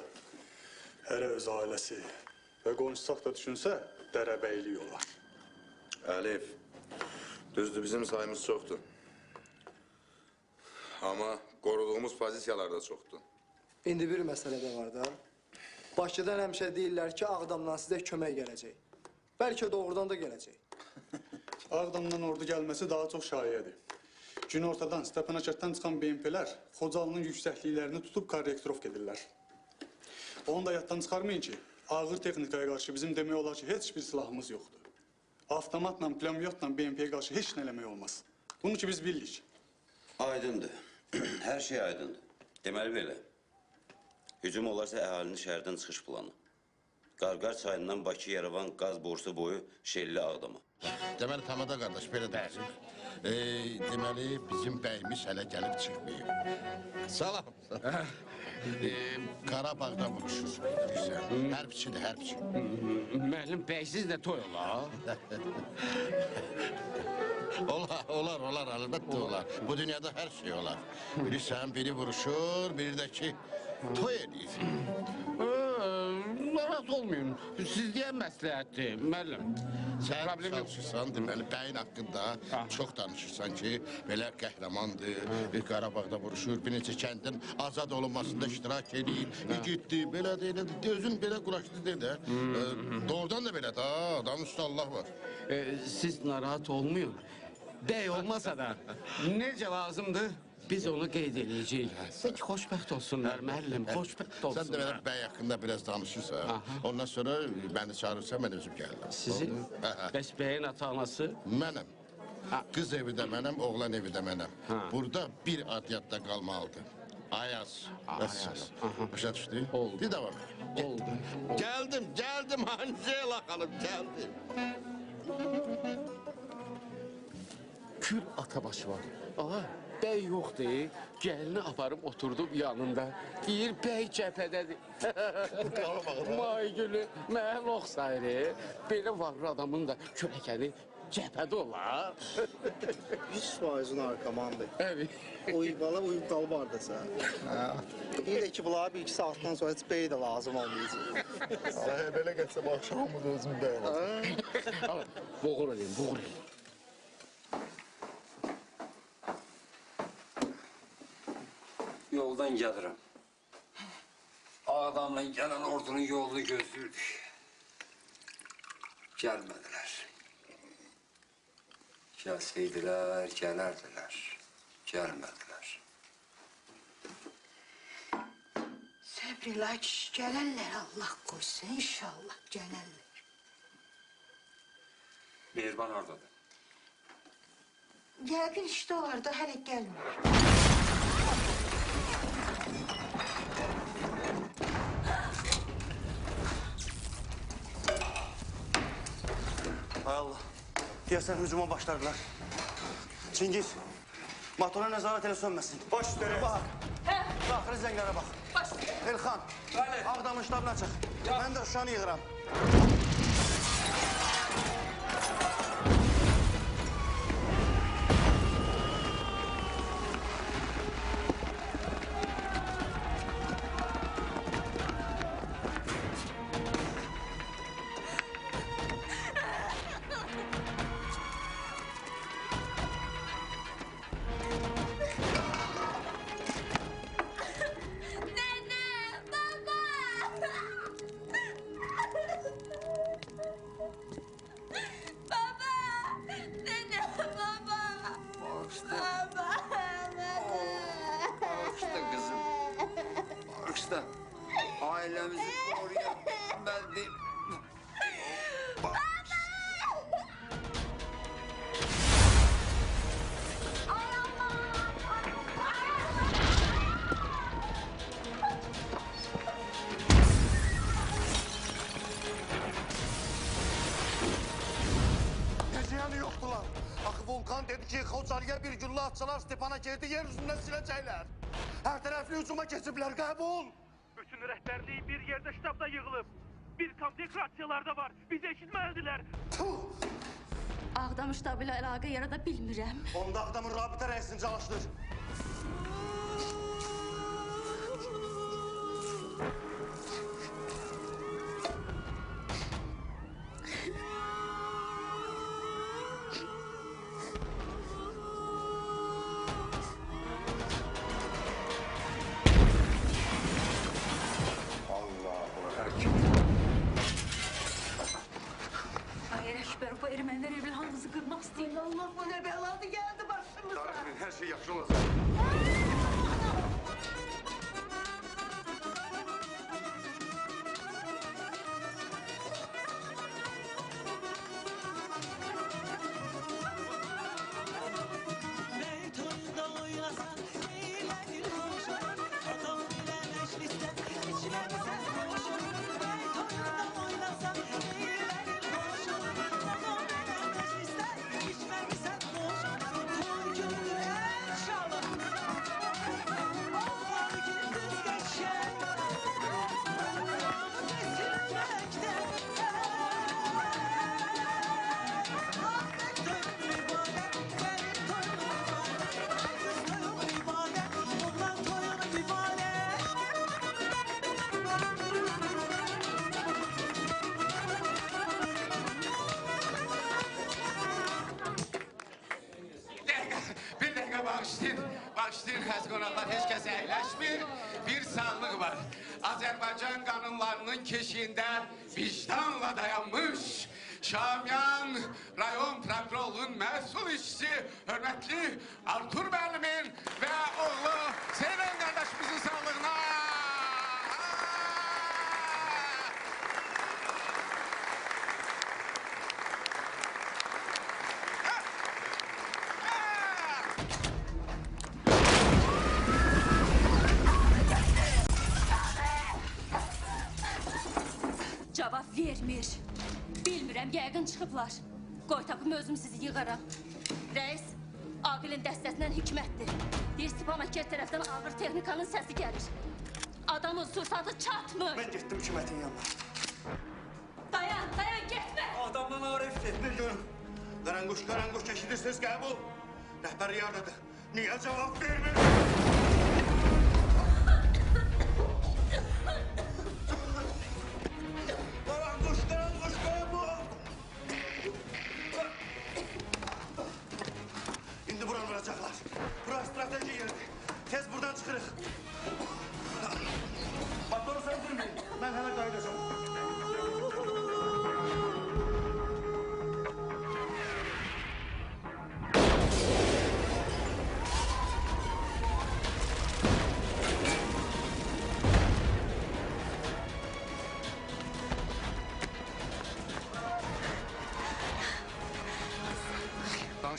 hərə öz ailəsi və qonşusaq da düşünsə, dərəbəylik olar. Əlif, düzdür, bizim sayımız çoxdur. Amma qoruduğumuz pozisiyalar da çoxdur. İndi bir məsələ də var da. Bakıdan həmişə deyirlər ki, Ağdamdan sizə kömək gələcək. Bəlkə doğrudan da gələcək. Ağdamdan ordu gəlməsi daha çox şayədir. Gün ortadan Stepanakərtdən çıxan BMP-lər Xocalının yüksəkliklərini tutub korrektirovk edirlər. Onu da yaddan çıxarmayın ki, ağır texnikaya qarşı bizim demək olar ki, heç bir silahımız yoxdur. Avtomatla, plyamyotla BMP-yə qarşı heç nə eləmək olmaz. Bunu ki biz bilirik. Aydındır. Hər şey aydındır. Deməli belə. Hücum olarsa əhalinin şəhərdən çıxış planı. Qarqar çayından Bakı-Yerevan qaz borusu boyu Şelli Ağdama. Deməli Tamada qardaş, belə deyəcək. Deməli bizim bəyimiz hələ gəlib çıxmayıb. Salam. Qarabağda vuruşur. Hərbçidir, hərbçi. Müəllim bəysiz də toy olar. Olar, əlbəttə olar. Bu dünyada hər şey olar. Bilirsən, biri vuruşur, biri də ki, toy edir. Narahat olmayın. Siz deyən məsləhətdir, müəllim. Sən çalışırsan, deməli, bəyin haqqında çox danışırsan ki, belə qəhrəmandır, Qarabağda vuruşur, bir neçə kəndin azad olunmasında iştirak edir, igiddir, belədir, elədir, özün belə quraşdır də. Doğrudan da belə da, adamın üstü Allah var. Siz narahat olmayın. Bəy olmasa da necə lazımdır, biz onu qeyd edəcəyik. Peki, xoşbəxt olsunlar, müəllim, xoşbəxt olsunlar. Sən də belə bəy haqqında biraz danışırsan, ondan sonra məni çağırırsan, mən özüm gəlirəm. Sizi? Bəs bəyin ata-anası? Mənəm. Qız evi də mənəm, oğlan evi də mənəm. Burada bir adiyyatda qalmalıdır. Ayaz. Ayaz. Başa düşdü? Oldu. Bir devam. Oldu. Gəldim, Angela xanım, gəldim. Kül atabaşı var. Aha, bəy yoxdur, gəlini aparıb oturdum yanında. Deyir, bəy cəbhədədir. May gülü, mən oxsayır. Belə varlı adamın da kürəkəni cəbhədə olar. 100%'ın arkamandı. Evet. Uyub qalıb oradasa. Bir də ki, bunlar 1-2 saatdan sonra heç bəy də lazım olmayacaq. Səhə belə qətsəm, axşamı da özüm bəyəm. Boğur edin, boğur edin. Yoldan gəlirəm. Ağa adamla gelen ordunun yolunu gözlürdük. Gelmediler. Gelseydiler, gelerdiler. Gelmediler. Səbirlə kişi gələrlər, Allah qoysun, inşallah gələrlər. Mehriban oradadır. Yəqin işte olar da hələ gəlmir. Hay Allah. Deyəsən hücuma başladılar. Çingiz, motora nəzarət elə sönməsin. Baş üstələ. Bax. Daxili zənglərə bax. Baş. Elxan, Ağdamın ştabına çıx. Mən də Şuşanı yığıram. Ailemizi koruyan ben değil. Geceyanı yoktular. Akı Volkan dedi ki, Xocalı'ya bir güllü atsalar Stepan'a girdi, yeryüzünden silecekler. Her taraflı hücuma geçipler, kabul. Bütün rəhbərliyi bir yerde ştabda yığılıb. Bir konsekrasiyalarda var. Bizi eşitməlidirlər. Ağdam ştabı ilə əlaqə yarada bilmirəm. Onda Ağdamın rabitə rəisini çalışdır. Bu ermənilər evlahımızı qırmaq istəyir. Allah, bu nə bəladı gəldi başımıza. Darıxmayın, her şey yaxşı olacaq. Bağışlayın, xəz qonaqlar, heç kəs əyləşmir. Bir sağlıq var. Azərbaycan qanunlarının keşiyində vicdanla dayanmış Şamyan rayon prokurorluğun məsul işçisi hörmətli Artur müəllimin və oğlu Seyran qardaşımızın sağlığına. Cavab vermir. Bilmirəm, yəqin çıxıblar. Qoy tapım özüm sizi yığaram. Reis, Aqilin dəstəsindən Hikmətdir. Bir Stepanaker tərəfdən ağır texnikanın səsi gəlir. Adamın sursatı çatmır. Ben gittim hükümetin yanına. Dayan, dayan, getmə. Adamdan Arif bir görün. Karanguş eşidirsiniz kabul. Rəhbər yardadır. Niye cevap vermir? Karanguş kabul. İndi buranı vuracaklar. Bura strateji yeridir. Tez buradan çıkırıq. Patron söndürmeyin.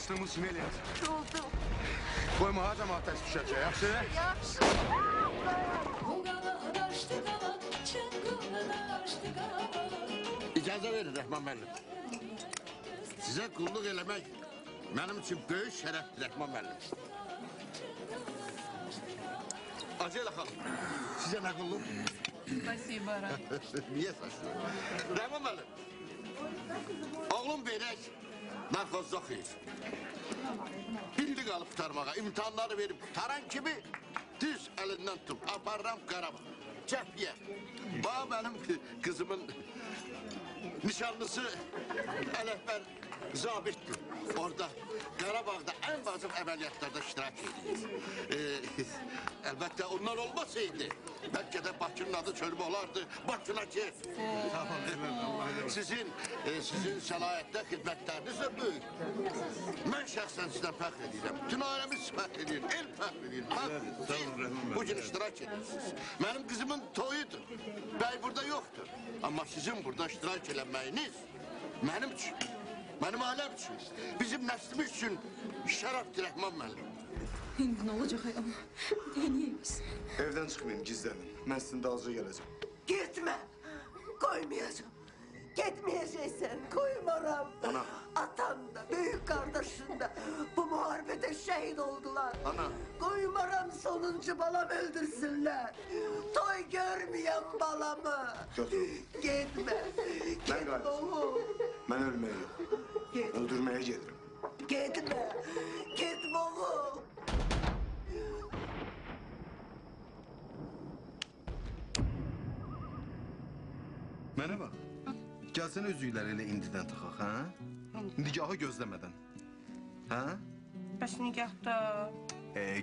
Açdığımız kimi eləyək? Oldu. Qoyma, ha cəmaat təs düşəcək, yaxşı? Yaxşı. İcazə verin Rəhman müəllim. Sizə qulluq eləmək mənim üçün böyük şərəfdir Rəhman müəllim. Acıyla xalq, sizə nə qulluq? Спасибо, Рад. Niyə saçlı? Rəhman müəllim, oğlum Beyrək narkozda oxuyur. Bildi qalıb qutarmağa, imtihanları verib qutaran kimi düz əlindən tutub, aparıram Qarabağ, Cəfiyə. Bax mənim qızımın nişanlısı Ələkbər zabitdir. Orada Qarabağda ən vacib əməliyyatlarda iştirak edir. Əlbəttə onlar olmasaydı, bəlkə də Bakının adı çölmə olardı, Bakına ki. Sizin səlahiyyətdə xidmətləriniz də böyük. Mən şəxsən sizdən fəxr edirəm. Bütün aləmiz fəxr edir, el fəxr edir. Siz bugün iştirak edirsiniz. Mənim qızımın toyudur. Bəy burada yoxdur. Amma sizin burada iştirak eləməyiniz mənim üçün, mənim aləm üçün, bizim nəslimiz üçün şərəfdir Rəhman müəllim. İndi nə olacaq ayağım? Neyiniyiz? Evdən çıxmayın, gizlənin. Mən sizin dalınca gələcəm. Gitme. Koymayacağım. Gitmeyeceksin. Koymaram. Ana. Atan da, büyük kardeşin de bu muharebete şehit oldular. Ana. Koymaram sonuncu balam öldürsünler. Toy görmeyen balamı. Götürün. Gitme. Ben gayet. Ben ölmeye yok. Öldürmeye gelirim. Gitme. Gitme oğlum. Mənə bax, gəlsənə üzükləri elə indidən taxaq, hə? Nigahı gözləmədən. Hə? Bəs nigahda...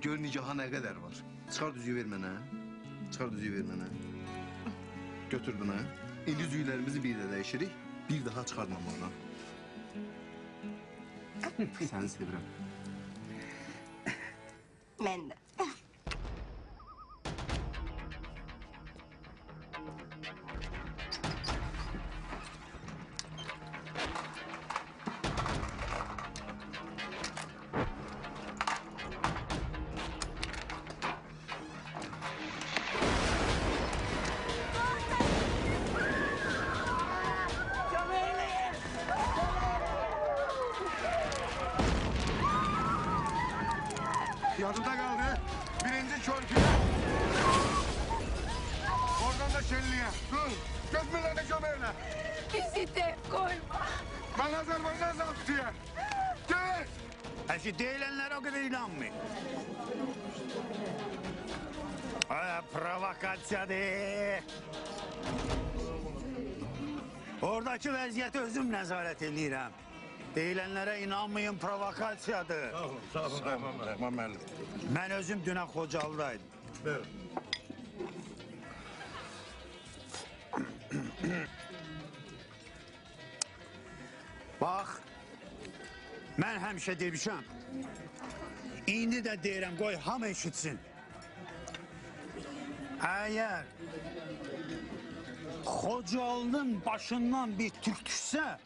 Gör nigaha nə qədər var. Çıxar düzüyü ver mənə. Çıxar düzüyü ver mənə. Götür bunu. İndi üzüklərimizi bir də dəyişirik. Bir daha çıxartmam oradan. Səni sevirəm. Mən də. Yadımda kaldı. Birinci körpüye. Oradan da Şenli'ye. Dur. Götürürler de kömeğine. Bizi tek koyma. Ben Azerbaycan zaptiye. Gel. Şu deyilenlere o kadar inanmayın. Provokasyadır. Oradaki vəziyyəti özüm nəzarət edirəm. Deyilenlere inanmayın, provokasyadır. Sağ olun, Rəhman müəllim. Mən özüm dünən Xocalıdaydım. Buyurun. Bax, mən həmişə demişəm. İndi də deyirəm, qoy hamı eşitsin. Əgər Xocalının başından bir türk düşsə,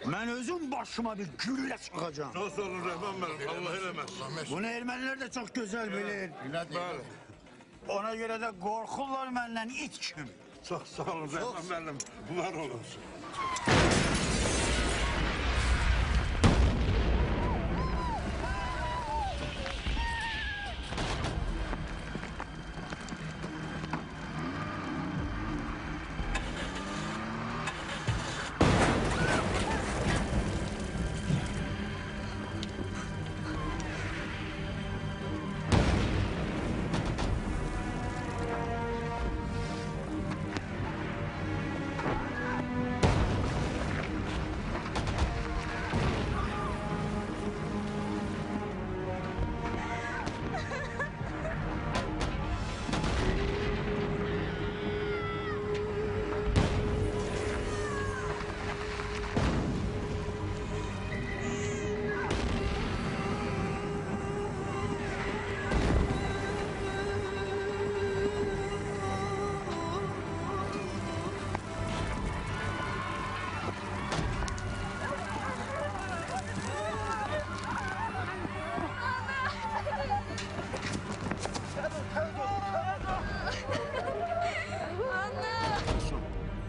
mən özüm başıma bir güllə çıxacağım. Sağ olun Rəhman müəllim, Allah eləməz. Bunu ermənilər də çox gözəl bilir. Bəli. Ona görə də qorxurlar məndən it kimi. Sağ olun Rəhman müəllim, var olun.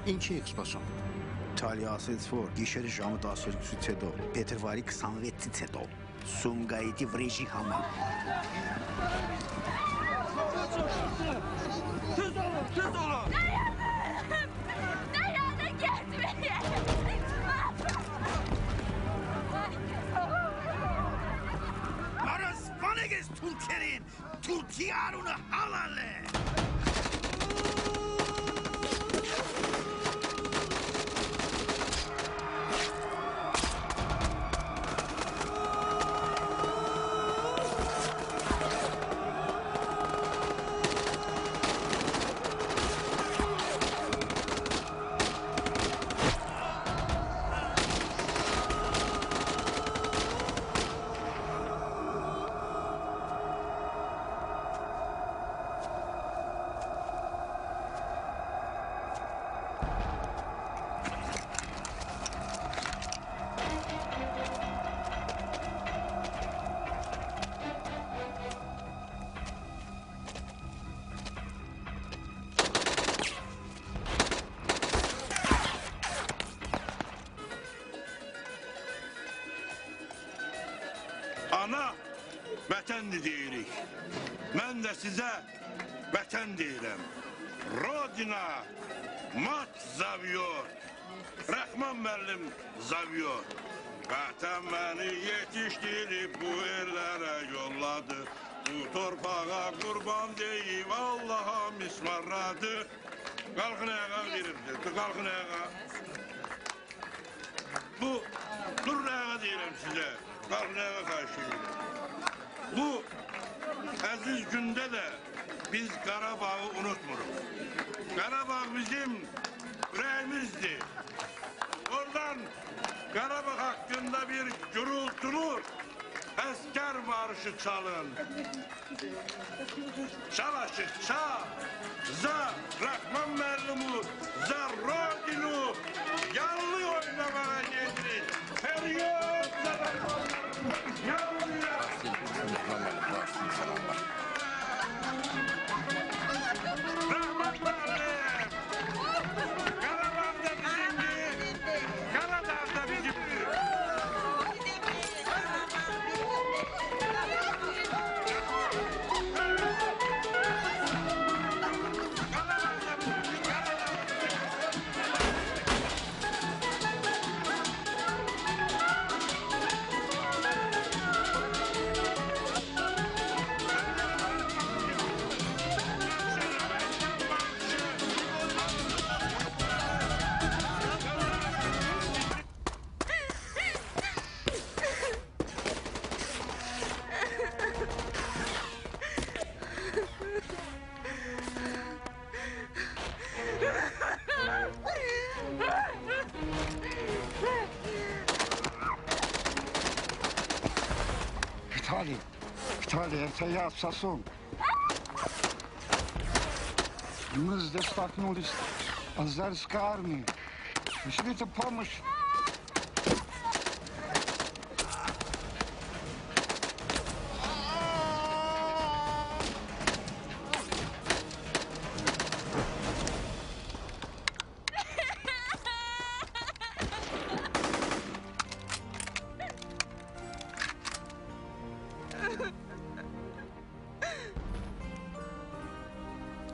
Inki expason. Taliasetsfor, gişeri jamı da sürgüsü tedo. Petervarik sanvetti tedo. Sumgayeti vreji hama. Tez olun, tez olun. Dayanın gitmeyin. Maras vaneges Türklerin, Türkiye'nin halalle. Ana vətəndir deyirik. Mən də sizə vətən deyirəm. Rodina, mat zavyor. Rəhman müəllim zavyor. Vətən məni yetişdirib bu ellərə yolladı. Bu torpağa qurban deyib Allaha mismarladı. Qalxın ayağa verirdi, qalxın ayağa. Dur ayağa deyirəm sizə. Qalxın karşı. Bu aziz günde de biz Qarabağ'ı unutmuyoruz. Qarabağ bizim yüreğimizdi. Oradan Qarabağ hakkında bir gürültülü asker marşı çalın. Çalaşı çal. Za Rahman merlumu, za Rodinu yanlı oynamaya getirin. Feryat za Виталий, это я, Сосун. Мы здесь столкнулись с азерской армией. Пришлите помощь.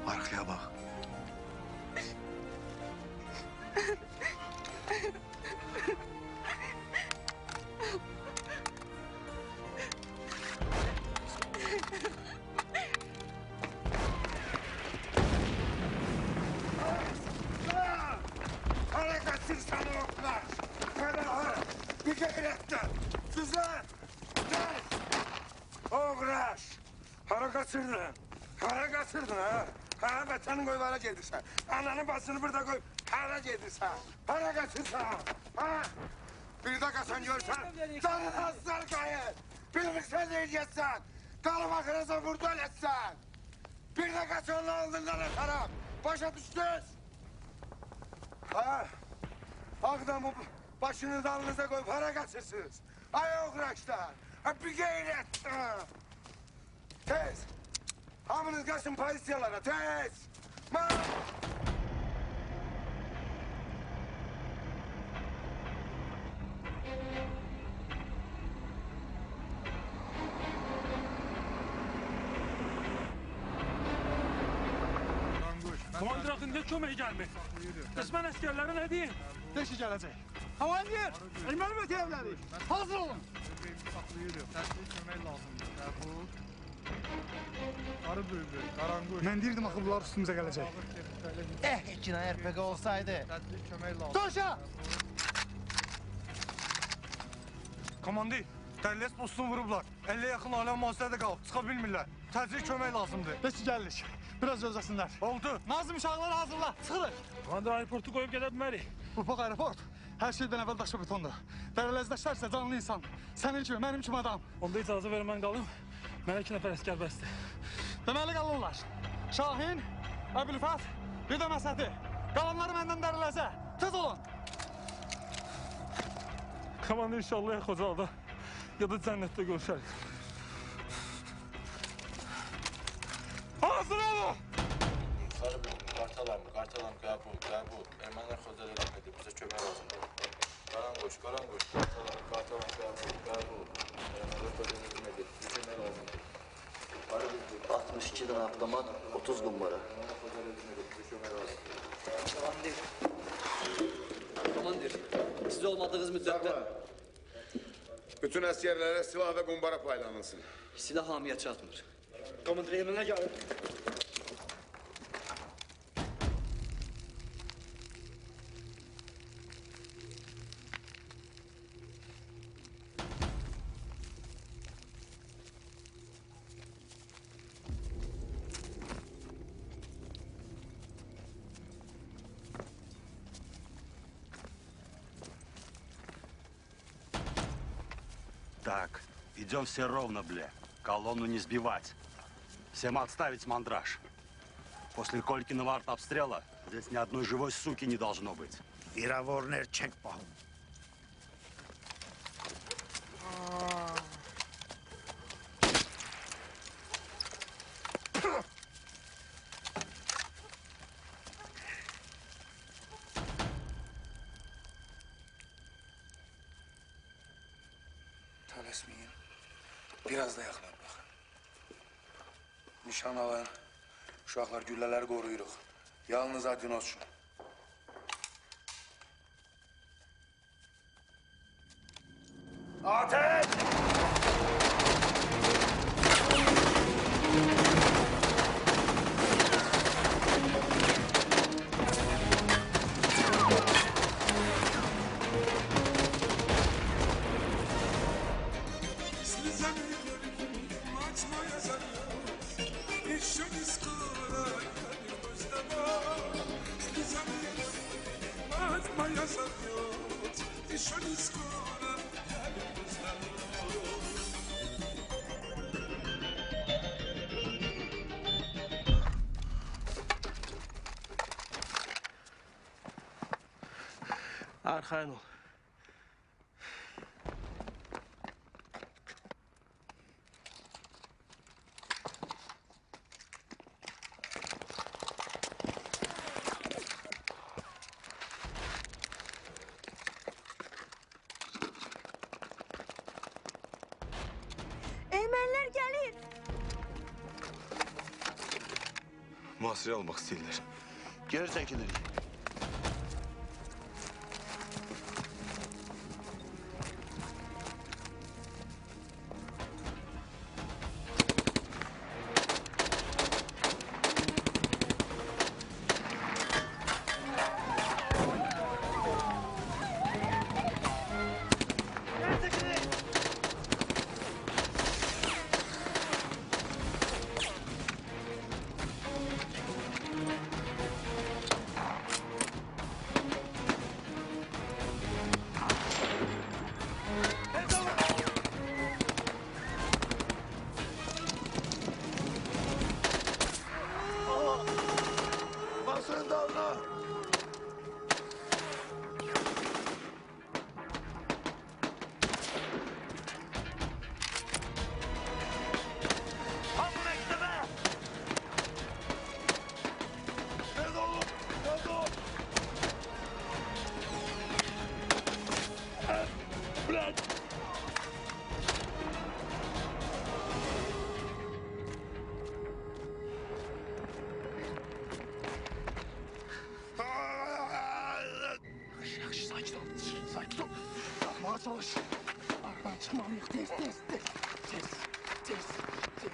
Arkaya bak. Hara kaçırsan oklar. Hara, bir gayretten. Güzel. Oğraş. Hara kaçırdın. Hara kaçırdın ha. Ha vətənin qoylara gedirsən. Ananın basını burada qoyub hara gedirsən. Hara kaçırsan. Ha. Bir de kaçan görsən. Canın azlar qayır. Bilmirsən ne edəcəksən. Qalıb axırasan burada öləsən. Bir de kaçanla aldığından atarım. Başa düşdünüz. Ha. Ağdamı başını dalınıza koyup hara kaçırsınız. Ay oğraşlar. Ha bir gayret. Ha. Tez. Hamınız kaçın pozisyonlara, tez! Komandir hakkında kömək gəlmir. Düşmən əsgərləri nə deyin? Beşi gələcək. Komandir, erməni mütəyyəbləri, hazır olun. Saxlayırıq, təsdiq kömək lazımdır. Qəbul. Qarı bülbül, qaranquş. Mən deyirdim axı bunlar üstümüzə gələcək. İkina RPG olsaydı. Təsdiq kömək lazımdır. Doşa! Komandir, dərləs postunu vurublar. 50 yaxın aləm mühasirədə qalıb, çıxa bilmirlər. Təcrid kömək lazımdır. Beşi gəldik. Biraz özləsinlər. Oldu. Nazım uşaqları hazırla, çıxırıq. Komandir aeroportu qoyub gedə bilmərik. Ufaq aeroport hər şeydən əvvəl daşı betondur. Dərələzləşlərsə canlı insan. Sənin kimi, mənim kimi adam. Onda icazə verin mən qalım. Mənə 2 nəfər əsgər bəsdir. Deməli qalırlar. Şahin, Əbülfət, bir də Məsəti. Qalanları məndən dərləzə. Tez olun. Komandir inşallah ya Xocalda ya da cənnətdə görüşərik. Hazır olun! Qartalam, qəbul. Ermənilər Xocalda eləmədi, bizə kömək lazımdır. Qaranquş, qartalam, qəbul. Ermənilər Xocalda eləmədi, bizə kömək lazımdır. 62 dənə avtomat, 30 qumbara. Komandir, siz olmadığınız müddətdə... Bütün əsgərlərə silah və qumbara paylanılsın. Silah hamiyə çatmır. Komandir, eminə gəlin. Так, идем все ровно, бля. Колонну не сбивать. Всем отставить мандраж. После Колькиного артобстрела здесь ни одной живой суки не должно быть. Վիրավորներ չենք պահում։ Tələsməyin. Biraz da yaxına baxın. Nişan alın. Uşaqlar güllələri qoruyuruq. Yalnız adinoz üçün. Ateş! Arxayın ol. Ermənilər gəlir. Mühasirə almaq istəyirlər. Geri çəkilirik. Basın dalına! çalış. Aradan çıkmalıyıq, tez, tez, tez, tez, tez, tez.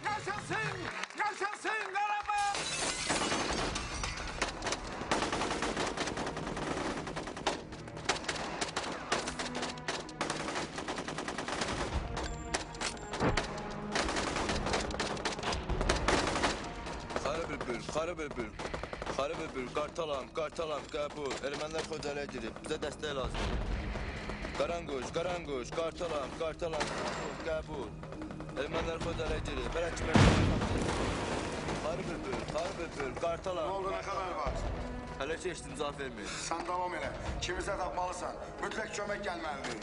Yaşasın! Yaşasın Karabağ! Karı bülbül, kartalam, qəbul. Ermənilər Xocaliyə girib, bizə dəstək lazımdır. Qaranquş, kartalam, qəbul. Ermənilər Xocaliyə girib, bələk kimi Karı bülbül, kartalam. Ne oldu, ne kadar var? Hələ ki, eşitim cavab vermir. Sen devam elə. Kimizə tapmalısan. Mütləq kömək gəlməlidir.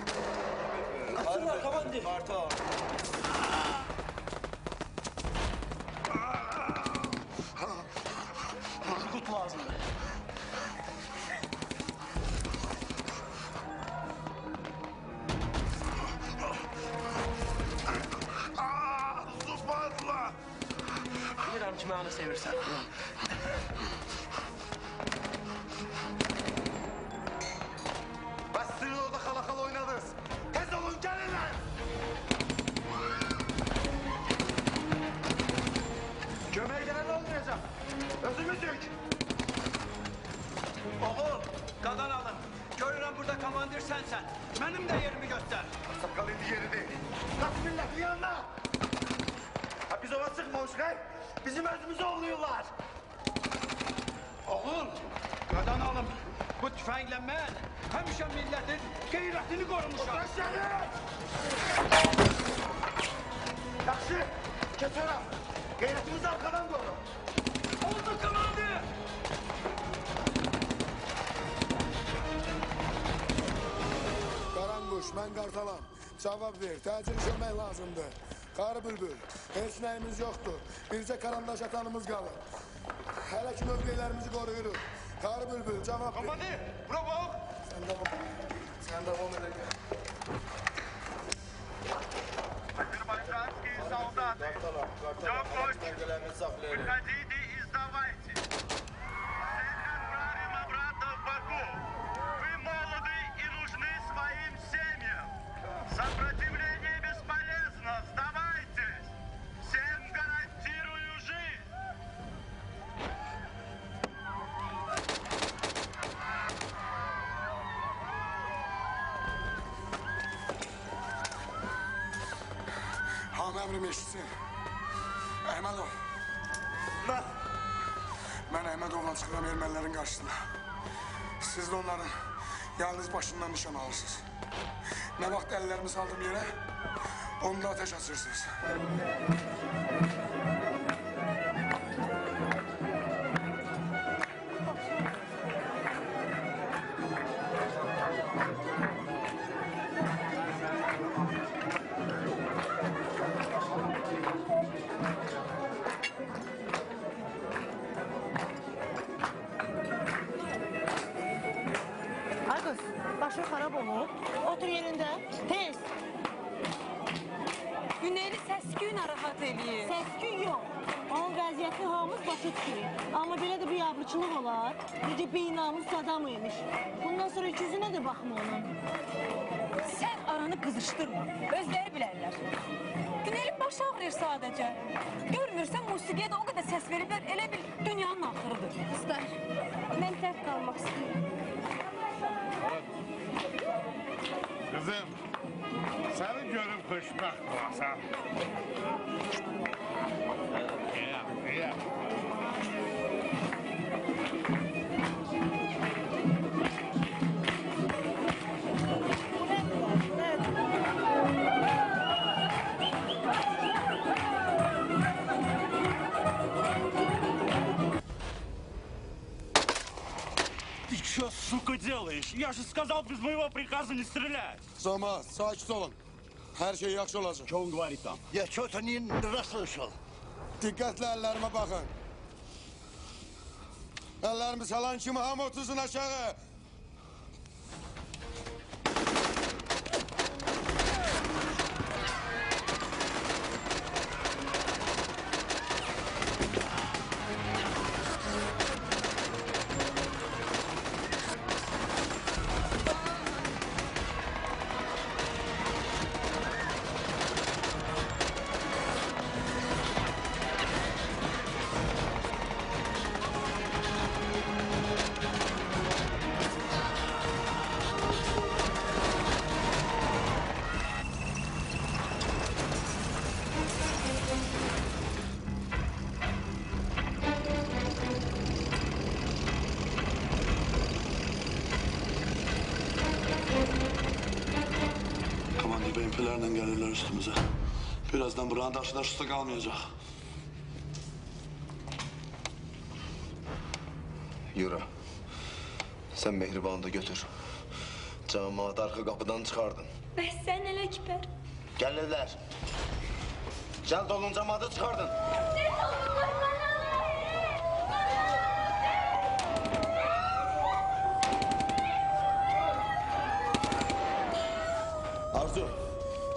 Qaçırlar, komandir. Kartal. Kut lazımdır. Zıpatla! Bilirəm ki, məni sevirsən. Bəs sizin orada xala-xala oynadınız. Tez olun, gəlirlər! Kömək gələn olmayacaq. Özümüzük. Oğul, qadan alın. Görürəm burada komandir sənsən. Mənim də yerimi göstər. Saqqal indi yeri deyil. Kaç milletin yanına? Ha, biz ova çıkmamışıq, he? Bizim özümüzü ovluyorlar. Oğul, qadan alın. Bu tüfənglə mən həmişə millətin qeyrətini qorumuşam. Aşağı! Yaxşı, keçərəm. Qeyrətimizi arkadan koru. Oldu komandir! Qaranquş, mən qartalam. Cavab ver, təcil kömək lazımdır. Qarı bülbül, heç nəyimiz yoxdur. Bircə karandaş atanımız qalır. Hələ ki mövqelərimizi qoruyuruq. Qarı bülbül, cavab ver. Komandir, bura bax. Sen devam edin. Азербайджанские солдаты, выходите и сдавайте. Всех отправим обратно в Баку. Вы молоды и нужны своим семьям. Сопротивление бесполезно. Сдавайтесь. Всем гарантирую жизнь. Hamı əmrim eşitsin. Əhmədov. Mən Əhmədovla çıxıram ermənilərin qarşısına. Siz də onların yalnız başından nişan alırsınız. Nə vaxt əllərimi saldım yerə, onda ateş açırsınız. Argus, başın xarab olub. Otur yerində. Tez. Güneyli səs-küy narahat eləyir. Səs-küy yox. Onun vəziyyəti hamımız başa düşürük. Amma belə də bir yavruçuluq olar. Necə beynamız adam imiş. Bundan sonra yüzünə də baxma onun. Sən aranı qızışdırma. Özləri bilərlər. Güneyli baş ağrıyır sadəcə. Görmürsən musiqiyə də o qədər səs veriblər. Elə bil dünyanın axırıdır. Qızlar, mən tək qalmaq istəyirəm. Kızım, seni görüp hoşbəxt olasam. Ya. Ты что, сука, делаешь? Я же сказал без моего приказа не стрелять. Soma, sakit olun. Her şey yaxşı olacak. Что он говорит там? Я что-то не расслышал. Dikkatli ellerime bakın. Ellerimi salan kimi hamı otursun aşağı. Komandir benimkilerle gelirler üstümüze. Birazdan buranın taşı da üstü kalmayacak. Yürü. Sen Mehriban'ı da götür. Cemaat arka kapıdan çıkardın. Bəs sən Ələkbər? Gelirler. Gel dolun cemaatı çıkardın. Arzu,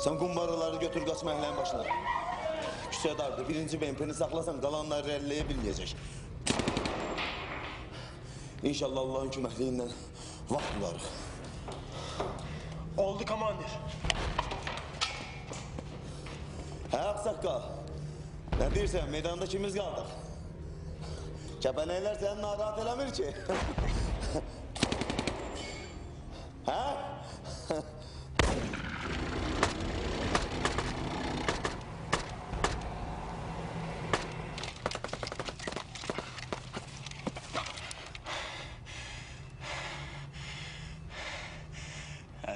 sen kumbaraları götür kaçma ehlen başına. Küçüğe dardı. Birinci bempeni saklasan kalanları elleyebilmeyecek. İnşallah Allah'ın köməkliyindən vaxt bularıq. Oldu komandir. Hə, Aksaqqal. Ne deyirsən, meydanda kimiz qaldıq? Kəpənəklər səni narahat eləmir ki. Hə?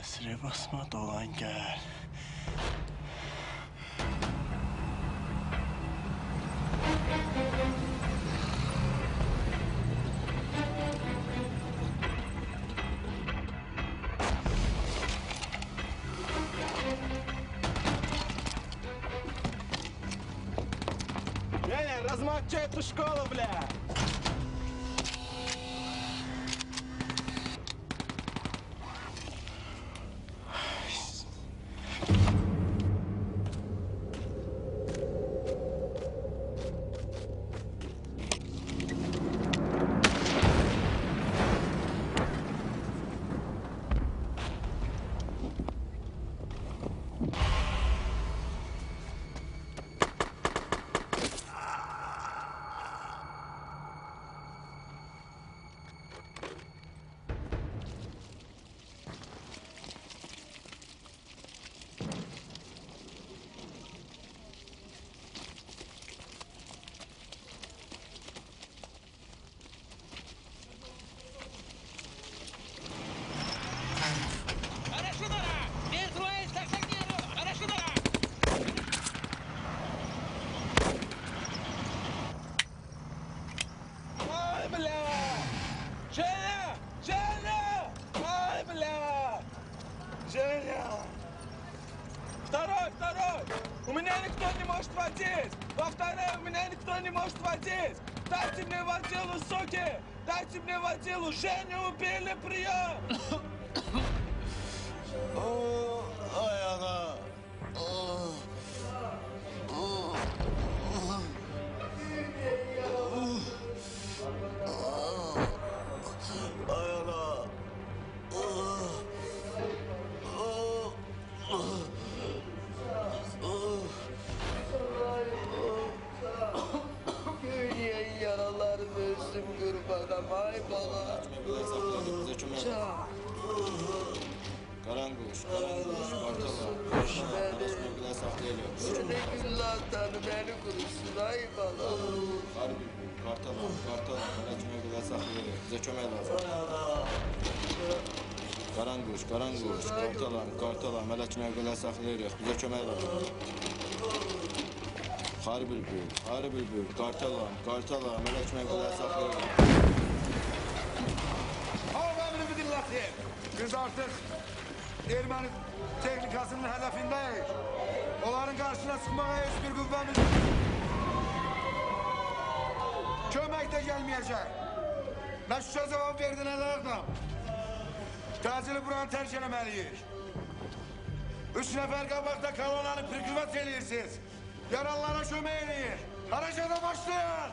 Əsrə basma dolan gəl. Размочай эту школу, бля! Второй! У меня никто не может водить! Во-вторых, у меня никто не может водить! Дайте мне водилу, суки! Дайте мне водилу! Женю убили, прием! Ay ana! Ay ana! Gülyen yaralarım ölsün kurbanım ay bana. Karanguş, Bartala, arasına bile saklayalım. Sine güllahtan beni kurusun ay bana. Harbi, Bartala, arasına bile saklayalım. Bize çömel lazım. Karanguş, Bartala, arasına bile saklayalım. Bize çömel lazım. Harbi bülbül, Bartala, arasına bile saklayalım. Al emrimi dinleteyim. Biz artık Ermeni teknikasının hedefindeyiz. Onların karşısına çıkmaya hiçbir kuvvemiz yok. Kömək də gəlməyəcək. Nə şüşə cavab verdin ələrdən? Təcili buranı tərk eləməliyik. 3 nəfər qabaqda kolonanı prikrivat eləyirsiniz. Yaralılara kömək eləyin. Hərəkətə başlayın.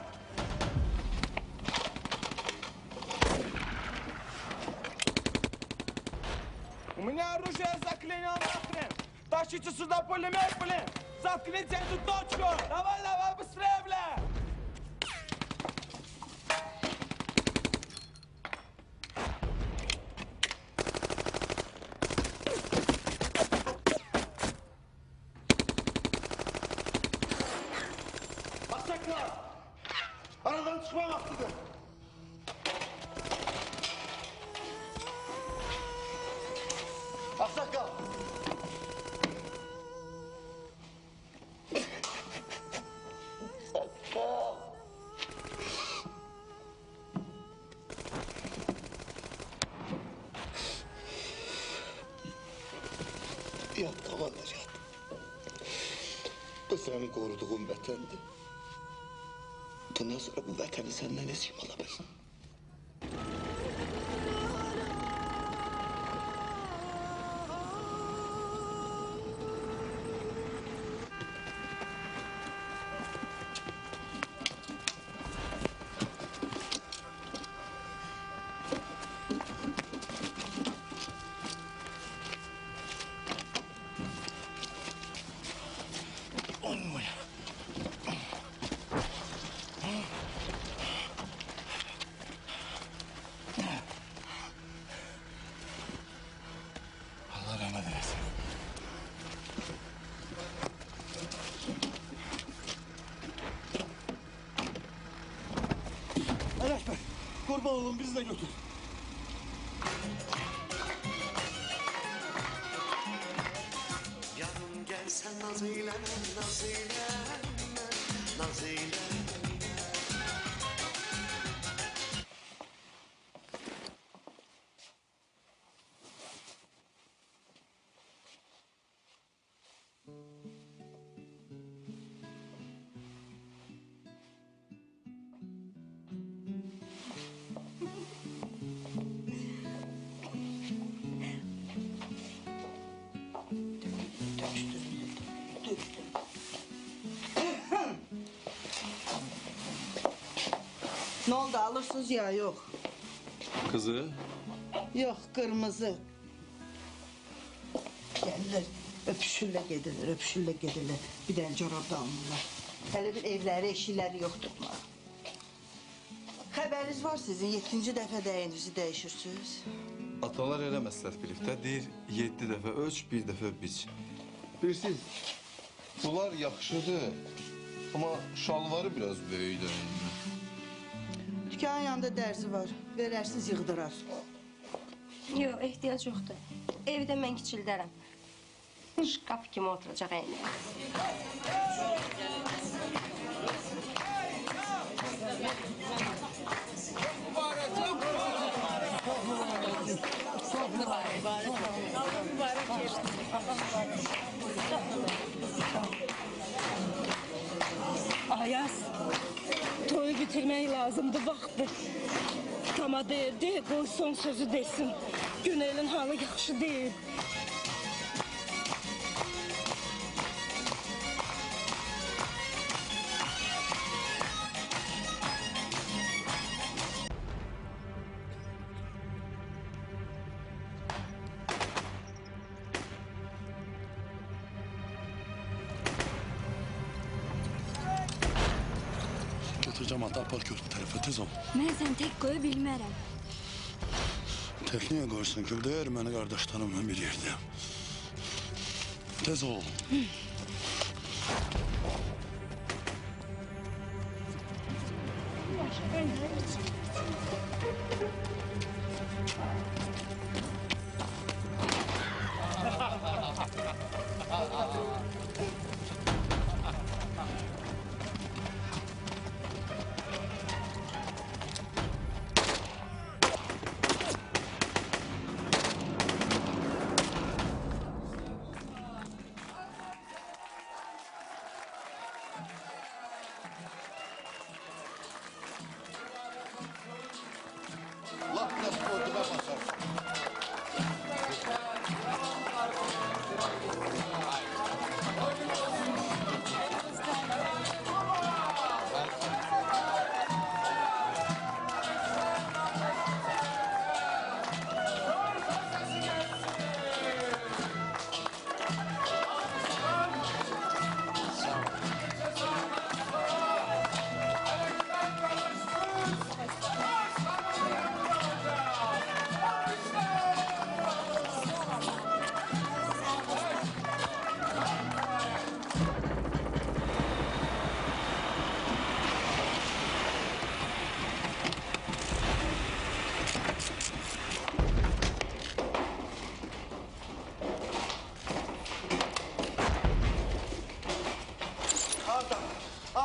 У меня оружие заклинено нахрен! Тащите сюда пулемет, блин! Заткните эту точку! Давай, давай, быстрее, бля! Alçaklar! Aradan çıkma vaktidir. Aksakal! Aksakal! Yat tavalar yat. Bu senin koruduğun vətəndir. Bundan sonra bu vətəni səndən heç kim ala bilsin. Allah rahmet eylesin. Ələkbər, qurban olun, bizi də götür. Yarın gelsen naz eyleme, naz eyleme, naz eyleme. Ne oldu, alırsınız ya yok? Kızı? Yok, kırmızı. Gelirler, öpüşürle gelirler, öpüşürle gelirler. Bir tane çorap da alırlar. Hele bir evleri, eşileri yoktur. Haberiniz var sizin, 7. defa dəyinizi değişirsiniz. Atalar elə məsləhət bilibdə, deyir 7 dəfə ölç, 1 dəfə biç. Bilirsiniz, bunlar yaxşıdır, amma şalvarı biraz böyükdür. Dükkanın yanında dərzi var, verərsiniz yığdırar. Yox, ehtiyac yoxdur. Evdə mən kiçildərəm. Şkaf kimi oturacaq eynək. Ayaz, toyu bitirmek lazımdı vaxtı. Ama deyirdi, qoy son sözü desin. Günelin halı yaxşı değil. Götüreceğim hatta apar köprü tərəfə, tez ol. Mən sən tək qoya bilmərəm. Tek niye koysun? Gülde Ermeni kardeşlerimle bir yerdeyim. Tez ol.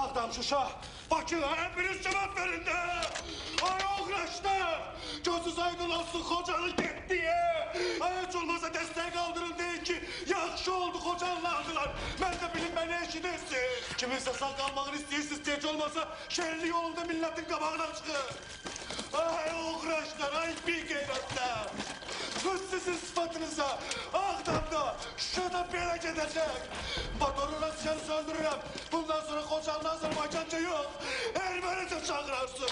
Ağdam, Şuşa, Bakı, hepiniz cevap verin de! Ay uğraşlar! Gözünüz aydın olsun kocanın getdiye! Ay hiç olmazsa destek kaldırın deyin ki yaxşı oldu kocanla aldılar. Ben de bilin beni eşidirsin. Kiminse sağ kalmağını istiyorsunuz hiç olmazsa şerli yolunda milletin kabağına çıkın. Ay uğraşlar, ay bir geyretler! Söz sizin sıfatınıza, Ağdam'da, Şuşa'da böyle gidecek. Motoruna dışarı söndürürüm. Bundan sonra kocanla Azerbaycanca yok. Ermenice çağırarsın.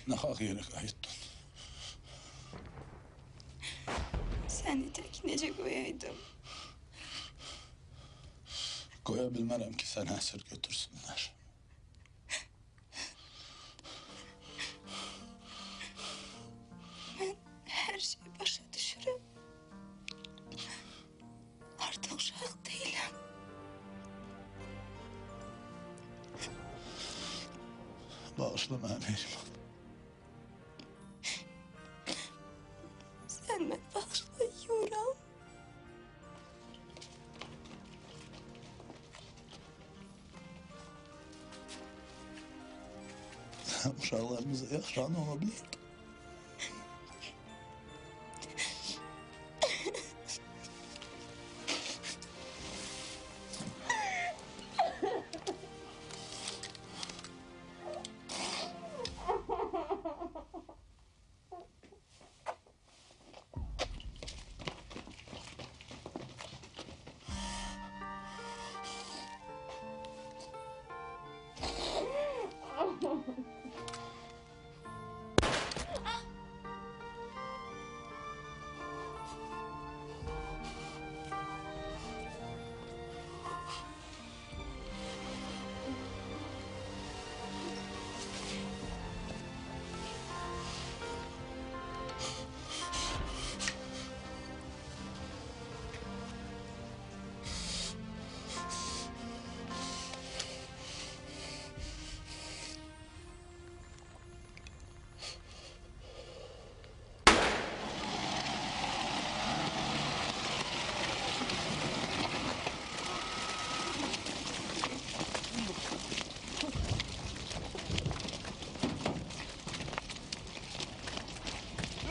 Nahaq yerə qayıtdın. Səni tək necə qoyaydım? Qoya bilmərəm ki, səni əsir götürsünlər. Mən hər şeyi başa düşürəm. Artıq uşaq deyiləm. Bağışla mənim Mehriban. Sən mən bağışlayıram. Sən uşaqlarımıza yaxşan ola bilirdin.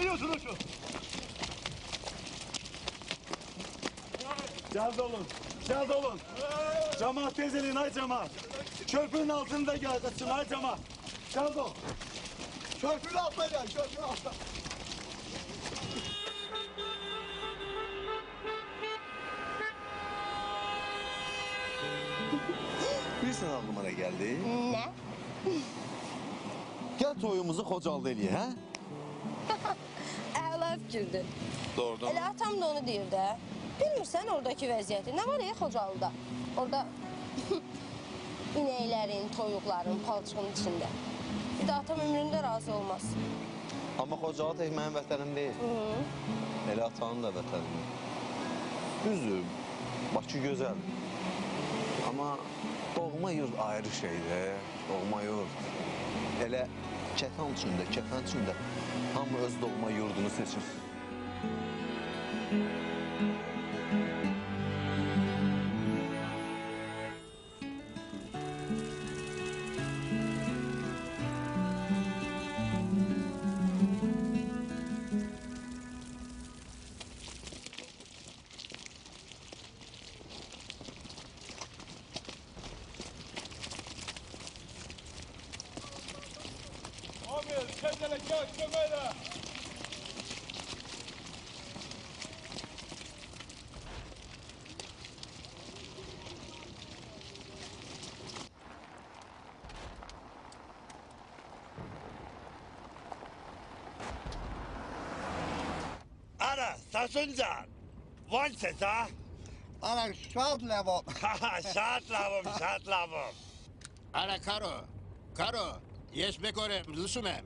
Biliyorsunuz şu. Caz olun. Caz olun. Cemaat tezeleyin ay cemaat. Köprünün altında gel kaçın ay cemaat. Caz ol. Köprünün altına gel. Köprünün altına. Bilirsən ağlıma nə gəldi? Nə? Gəl toyumuzu Xocalda eləyək, hə? Əla fikirdir. Doğrudan. Elə atam da onu deyir də. Bilmirsən oradakı vəziyyəti. Nə var ya Xocalıda? Orada inəklərin, toyuqların, palçığın içində. Bir də atam ömründə razı olmaz. Amma Xocalı tək mənim vətənim deyil. Elə atanın da vətənidir. Düzdür, Bakı gözəl. Amma doğma yurt ayrı şeydir. Doğma yurt. Elə kətan üçündə hamı öz doğma yurdunu seçir. Ana, Sasuncan. Van ses ha? Ana, şad lavom. Şad lavom. Ana, Karo, jest bekorem, lysumem.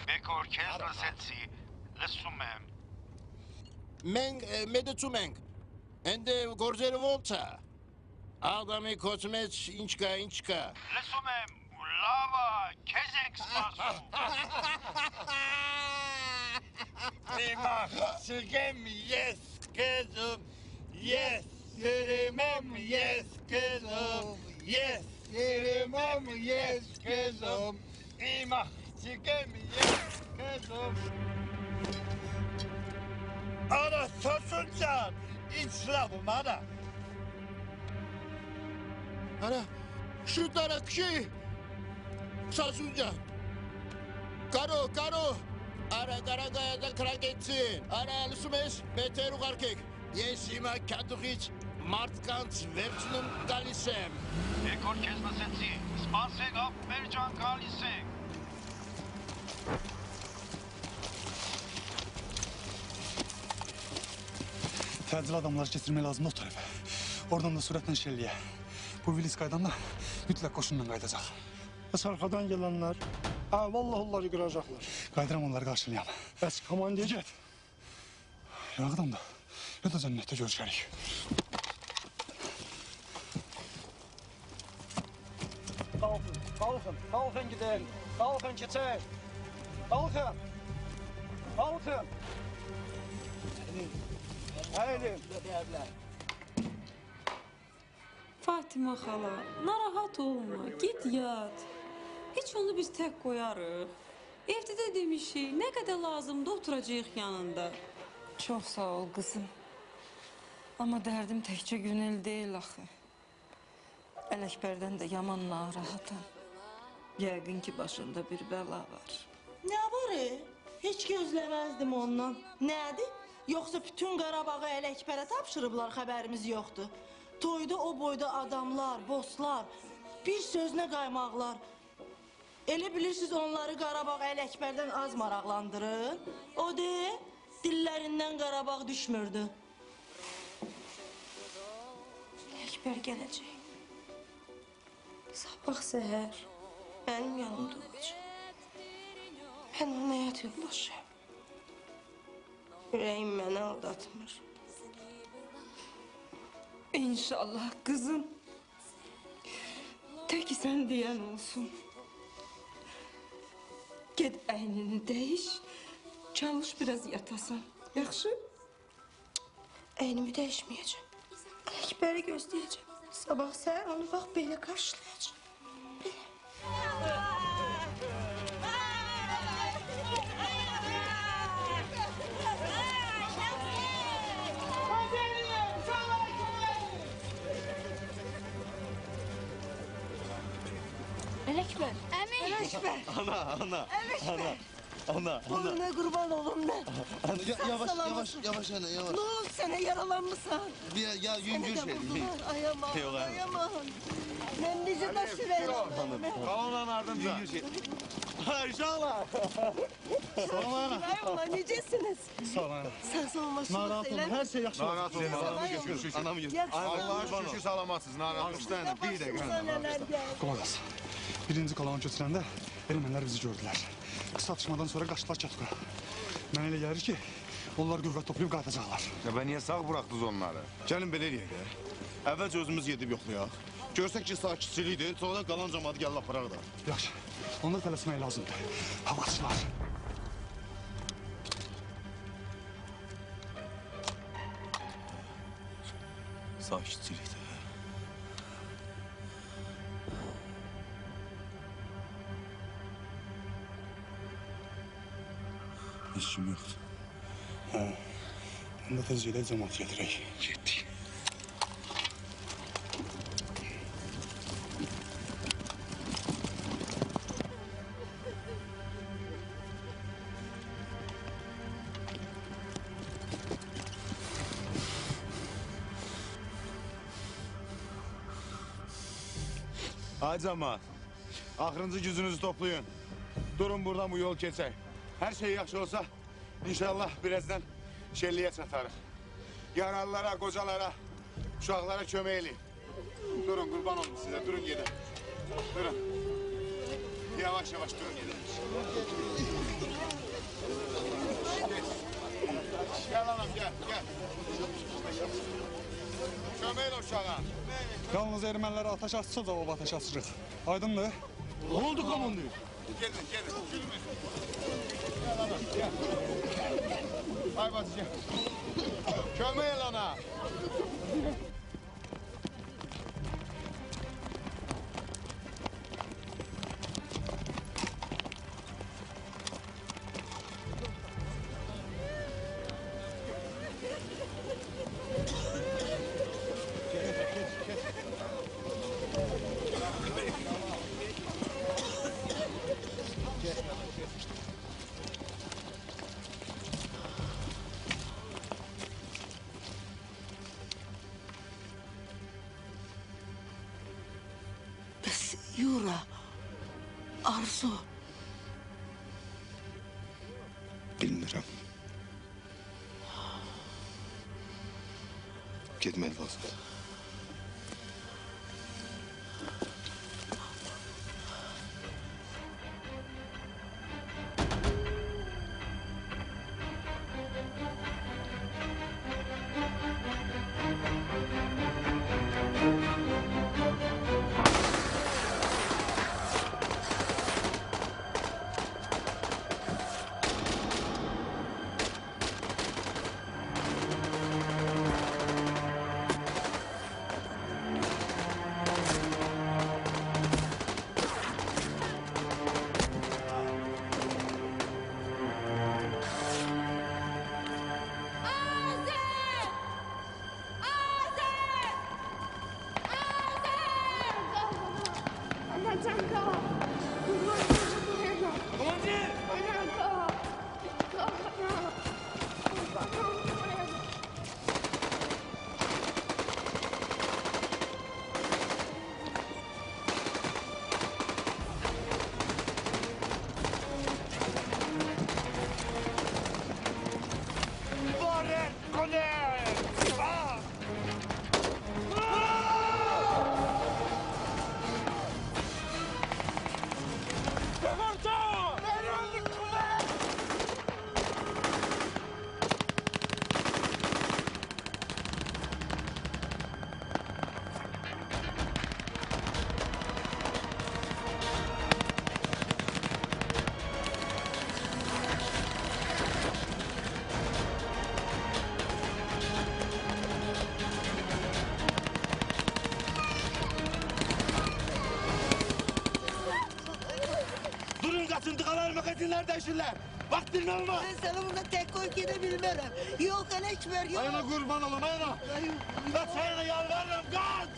Bekor kendra setsi, lysumem. Meng, medicumeng. Ende gorzeli volta. Adami kosmec, inçka. Lysumem, lava, kezek spasu. İmam, silgem yes kızım. Yes, yürümem yes kızım. Yes, yürümem yes kızım. İmam, silgem yes kızım. Ana Sasuncan, İslam'ım ana. Ana, şu tarakçı. Sasunca. Karo. Ara Karagaya'da krak etsin. Ara lüsumes, beteru karkek. Yesima kaduhiç, martkant, vevçunum galisem. Bekor kendra setsi, spanseg av mercan galiseg. Təcil adamları keçirmək lazımdır o tərəfə. Oradan da sürətlə şəlliyə. Bu Viliskaydan da mütləq qoşunla qayıdacaq. Bəs arxadan gələnlər? Hə, vallahi onları qıracaqlar. Qaydıram onları qarşılayam. Bəs komandir? Get. Yağdan da ya da cənnətdə görüşərik. Kalkın gidelim. Kalkın keçək. Kalkın. Haydi. Fatıma xala, narahat olma, git yat. Heç onu biz tək qoyarıq. Evdə də demişik, nə qədər lazımdır oturacağıq yanında. Çox sağ ol qızım. Amma dərdim təkcə Günel deyil axı. Ələkbərdən də yaman narahatam. Yəqin ki, başında bir bəla var. Nə var? Heç gözləməzdim ondan. Nədir? Yoxsa bütün Qarabağı Ələkbərə tapşırıblar, xəbərimiz yoxdur. Toyda o boyda adamlar, bosslar, bir sözünə qaymaqlar. Elə bilirsiniz onları Qarabağ Ələkbərdən az maraqlandırır. O de, dillərindən Qarabağ düşmürdü. Ələkbər gələcək. Sabah səhər mənim yanımda olacaq. Mən ona həyat yoldaşıyam. Ürəyim məni aldatmır. İnşallah qızım. Tək sən deyən olsun. Get əynini dəyiş, çalış biraz yatasan. Yaxşı? Əynimi dəyişməyəcəm. Ələkbəri gözləyəcəm. Sabah səhər onu bax belə qarşılayacaq. Ələkbər. Əmi. Ələkbər. Ana. Oğluna qurban olum mən. Yavaş ana, yavaş. Ne oldu sana, yaralanmışsan? Ya yüngül şey. Ayaman. Ben bizi taşı verim. Kalın ardımca. Yüngül şey. İnşallah. Salam ana. Eyvallah, necəsiniz? Sağ ol ana. Sağ olun, başınız Narahat olma, her şey yaxşı Narahat olma, anamı götür. Anamı götür. Allah'a şükür salamatsınız, narahat olma. Bağışlayın, bir dəqiqə. Qulaq as. Birinci qalanı götürəndə ermənilər bizi gördülər. Qısa atışmadan sonra qaçdılar Çatqa. Mənə elə gəlir ki, onlar qüvvət toplayıb qayıdacaqlar. Ya ben niye sağ bıraktınız onları? Gelin belə eləyək də. Əvvəlcə özümüz gedib yoxlayaq. Görsək ki, sakitçilikdir, sonra qalan cəmaatı gəlib aparaq da. Yaxşı, onda tələsmək lazımdır. Havaçılar. Sakitçilikdir. Heç kim yoxdur. Hə, onda tez gedək cəmaat gətirək. Getdik. Ay cəmaat, axırıncı gücünüzü toplayın. Durun buradan bu yol keçək. Hər şey yaxşı olsa, inşallah birazdan şəlliyə çatarıq. Yaralılara, qocalara, uşaqlara kömək eləyin. Durun, qurban olun sizə, durun gedək. Durun. Yavaş yavaş durun gedək. Gel anam, gel, gel. Kömək elə uşağa. Yalnız ermənilərə ateş açsa da o ateş açırıq. Aydındır? Ne oldu komandoyu? Gelin, gelin. Gülmeyin. Gel ana, gel. Ay bacı gel. Kömək el ana. Yura, Arzu. Bilmirəm. Getmək lazımdır. Nerede işinler? Vaktin olma. Ben sana burada tek koy gidebilmem. Yok Elekber yok. Ayına kurban olun ayına. Ben sana yalvarırım kaç.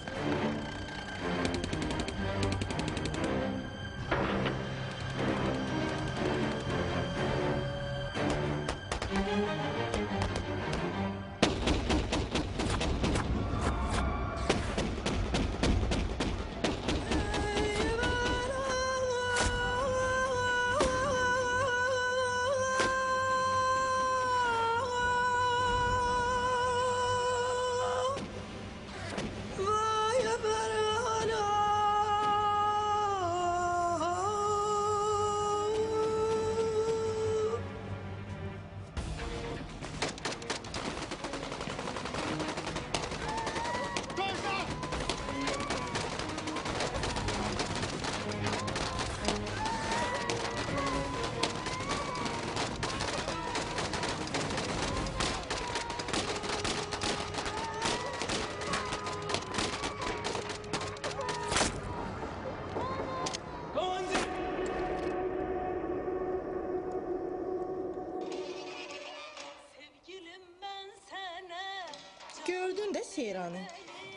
Gördün də Seyranı.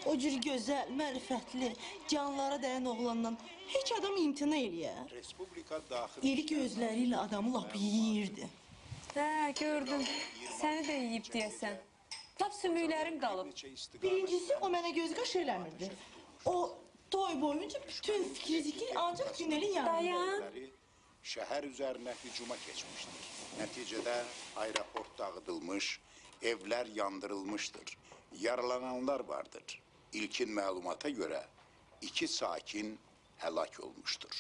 O cür gözəl, mərifətli, canlara dəyən oğlandan heç adam imtina eləyər. Respublika daxil İri gözləri ilə adamı lap yeyirdi. Hə, gördüm. Səni də yeyib deyəsən. Lap sümüklərin qalıb. Birincisi, o mənə göz qaş eləmirdi. O toy boyunca bütün fikri zikir ancaq Günel'in yanında. Şəhər üzərinə hücuma keçmişdir. Nəticədə aeroport dağıdılmış, evlər yandırılmışdır. Yaralananlar vardır. İlkin məlumata görə 2 sakin həlak olmuşdur.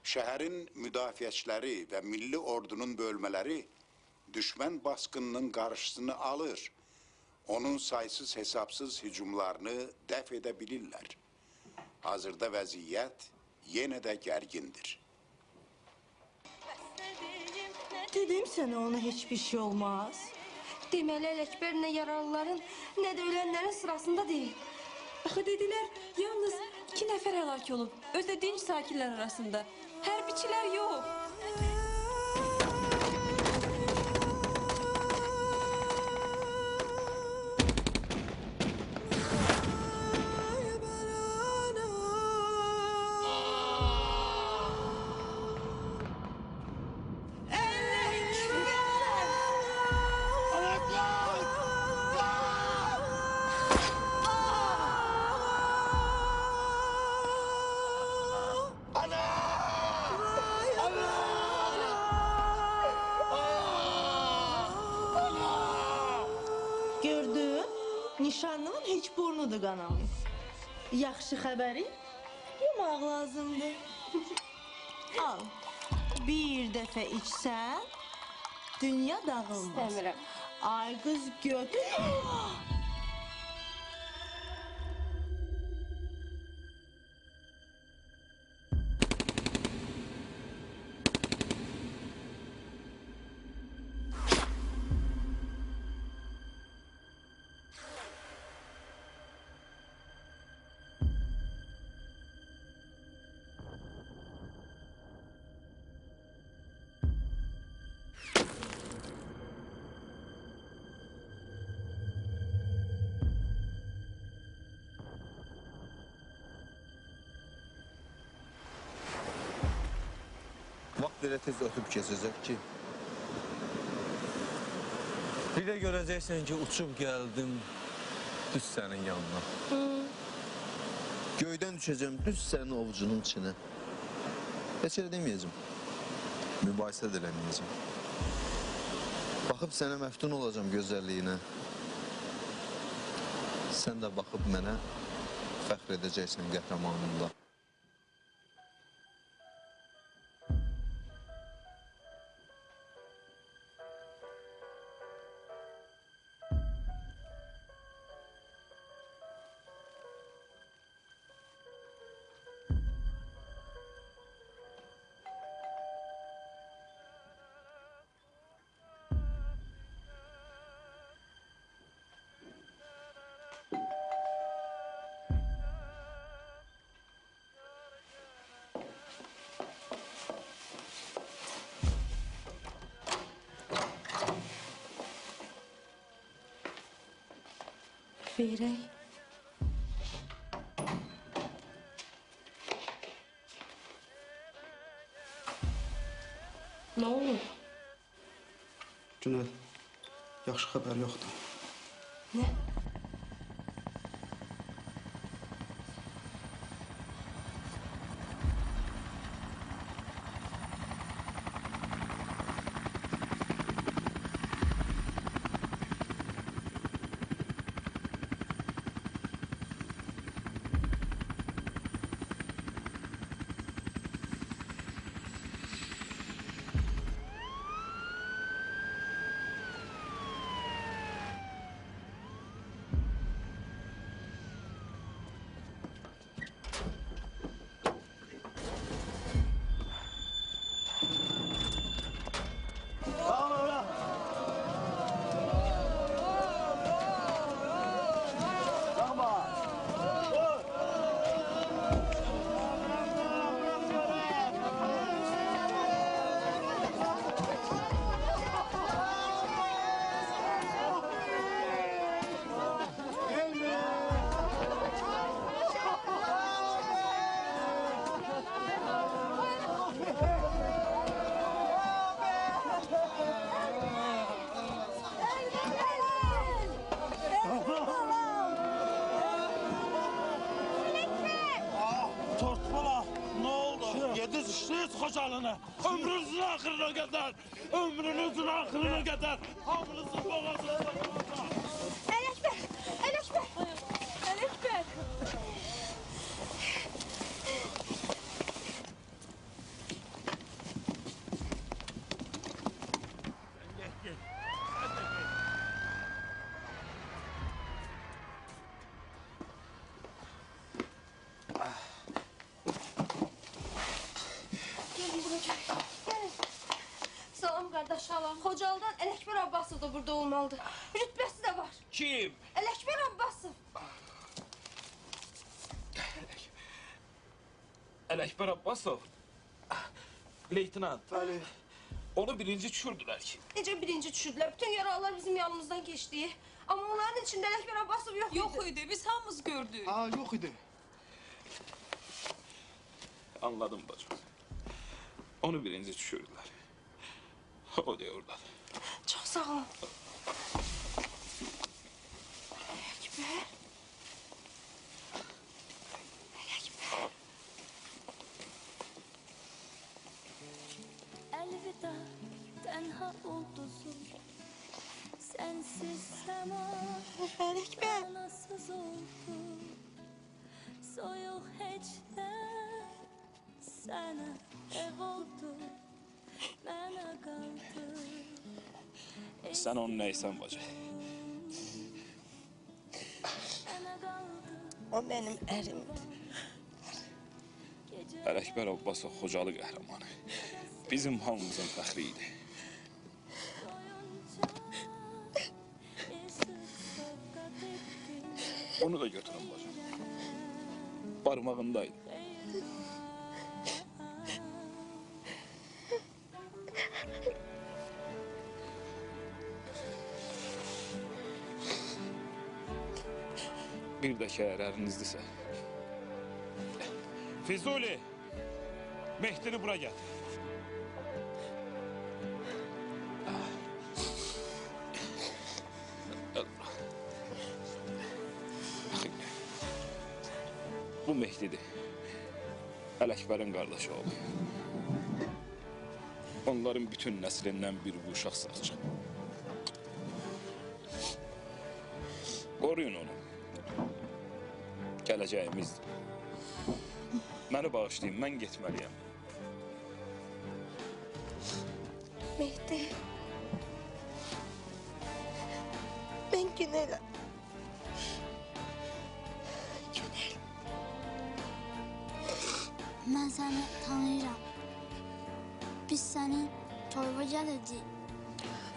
Şəhərin müdafiəçiləri və milli ordunun bölmələri düşmən baskınının qarşısını alır. Onun saysız hesabsız hücumlarını dəf edə bilirlər. Hazırda vəziyyət yenə də gərgindir. Dedim sənə ona heç bir şey olmaz. Deməli, Ələkbər nə yaralıların, nə də ölənlərin sırasında deyil. Axı dedilər, yalnız 2 nəfər həlak olub. Özü də dinc sakinlər arasında. Hərbiçilər yox. Gördün, nişanlının heç burnu da qanamayıb. Yaxşı xəbəri yumaq lazımdır. Al, bir dəfə içsən, dünya dağılmaz. İstəmirəm. Ay qız götür. Vaxt elə tez ötüb keçəcək ki, bir də görəcəksən ki, uçub gəldim düz sənin yanına. Göydən düşəcəm düz sənin ovucunun içine. Heç elə deməyəcəm, mübahisə də eləməyəcəm. Baxıb sənə məftun olacam gözəlliyinə. Sən də baxıb mənə fəxr edəcəksən qəhrəmanımla. Beyrək. Nə olur? Günel, yaxşı xəbər yoxdur. Nə? Xocalını, ömrünüzün axırına qədər, ömrünüzün axırına qədər hamınızın boğazına baxacaq. Ələkbər, Ələkbər, Ələkbər. Salam qardaş halam. Xocalıdan Ələkbər Abbasov da burada olmalıdır. Rütbəsi də var. Kim? Ələkbər Abbasov. Ələkbər Abbasov. Leytenant. Onu birinci düşürdülər ki. Necə birinci düşürdülər? Bütün yaralılar bizim yanımızdan keçdi. Amma onların içində Ələkbər Abbasov yox idi. Yox idi, biz hamımız gördük. Ha, yox idi. Anladım bacım. Onu birinci düşürdülər. O diyor orada. Çox sağ olun. Ələkbər. Ələkbər. Elveda tenha ulduzum, sensiz sema manasız oldu. Soyuq heçdən sənə ev oldu, mənə qaldı. Sen onun neysen bacı? O benim ərimdir. Ələkbər Abbasov Xocalı qəhrəmanı. Bizim hamımızın fəxriydi. Onu da götürün bacım. Parmağındaydı. Bir də ki, əgər ərinizdirsə. Füzuli, Mehdini bura gətir. Bu Mehdidir. Ələkbərin qardaşı oğlu. Onların bütün nəslindən bir bu uşaq sağacaq. Qoruyun onu. Gələcəyimizdir. Məni bağışlayın, mən getməliyəm. Mehdi. Ben Günel'im. Günel. Mən səni tanıyıram. Biz sənin toyğa gəlirdik.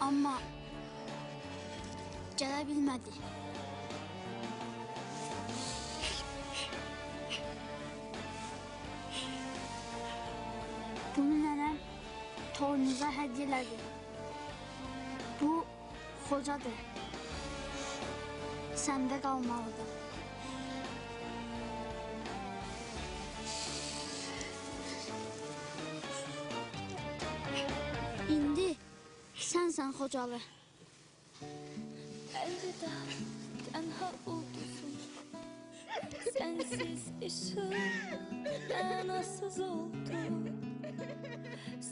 Amma gələ bilmədik. Bunu nənəm toyunuza hədiyyə elədi. Bu xocadır. Səndə qalmalıdır. İndi sənsən Xocalı. Əlvida tənha ulduzum, sənsiz işıq mənasız oldu.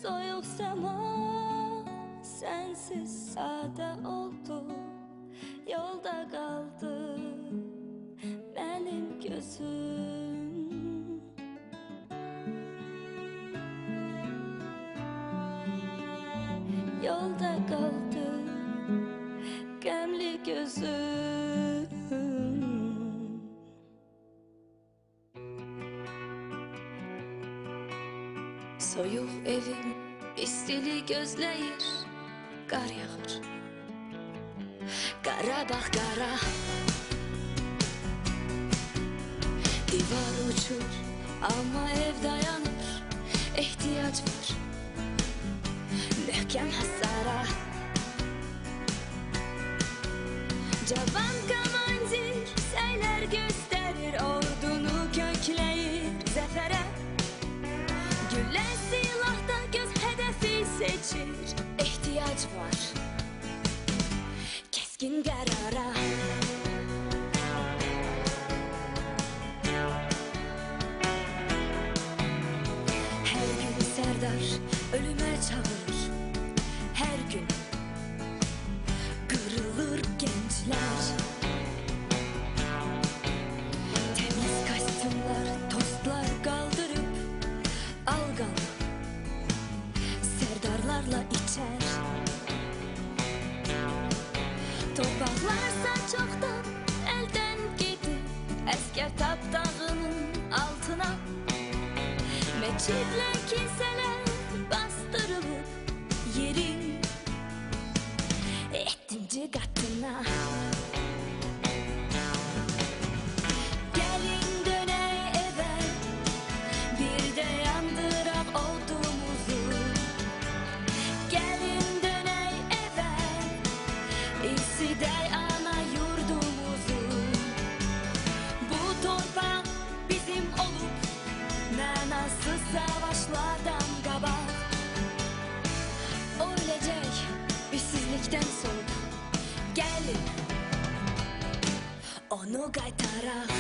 Soyuq səma sənsiz sadə oldu. Yolda qaldı mənim gözüm. Yolda qaldı qəmli gözüm. Soyuq evim istili gözləyir, qar yağır. Qarabağ qara, divar uçur, amma ev dayanır. Ehtiyac var möhkəm hasara. Cavan komandir səylər göstərir, ordunu kökləyir zəfərə. Güllər silahda göz hədəfi seçir. Ehtiyac var keskin qərara. Hər gün sərdə çoktan elden gitti. Esker tapdağının altına meçidle kimseler bastırılıp yerin 7. katına. Gelin döney eve, bir de yandırak odumuzu. Gelin döney eve, isidey ana yurdumuzu. Bu torpaq bizim olup, mənasız savaşlardan qabaq. Ölecek işsizlikten solup, gelin onu qaytaraq.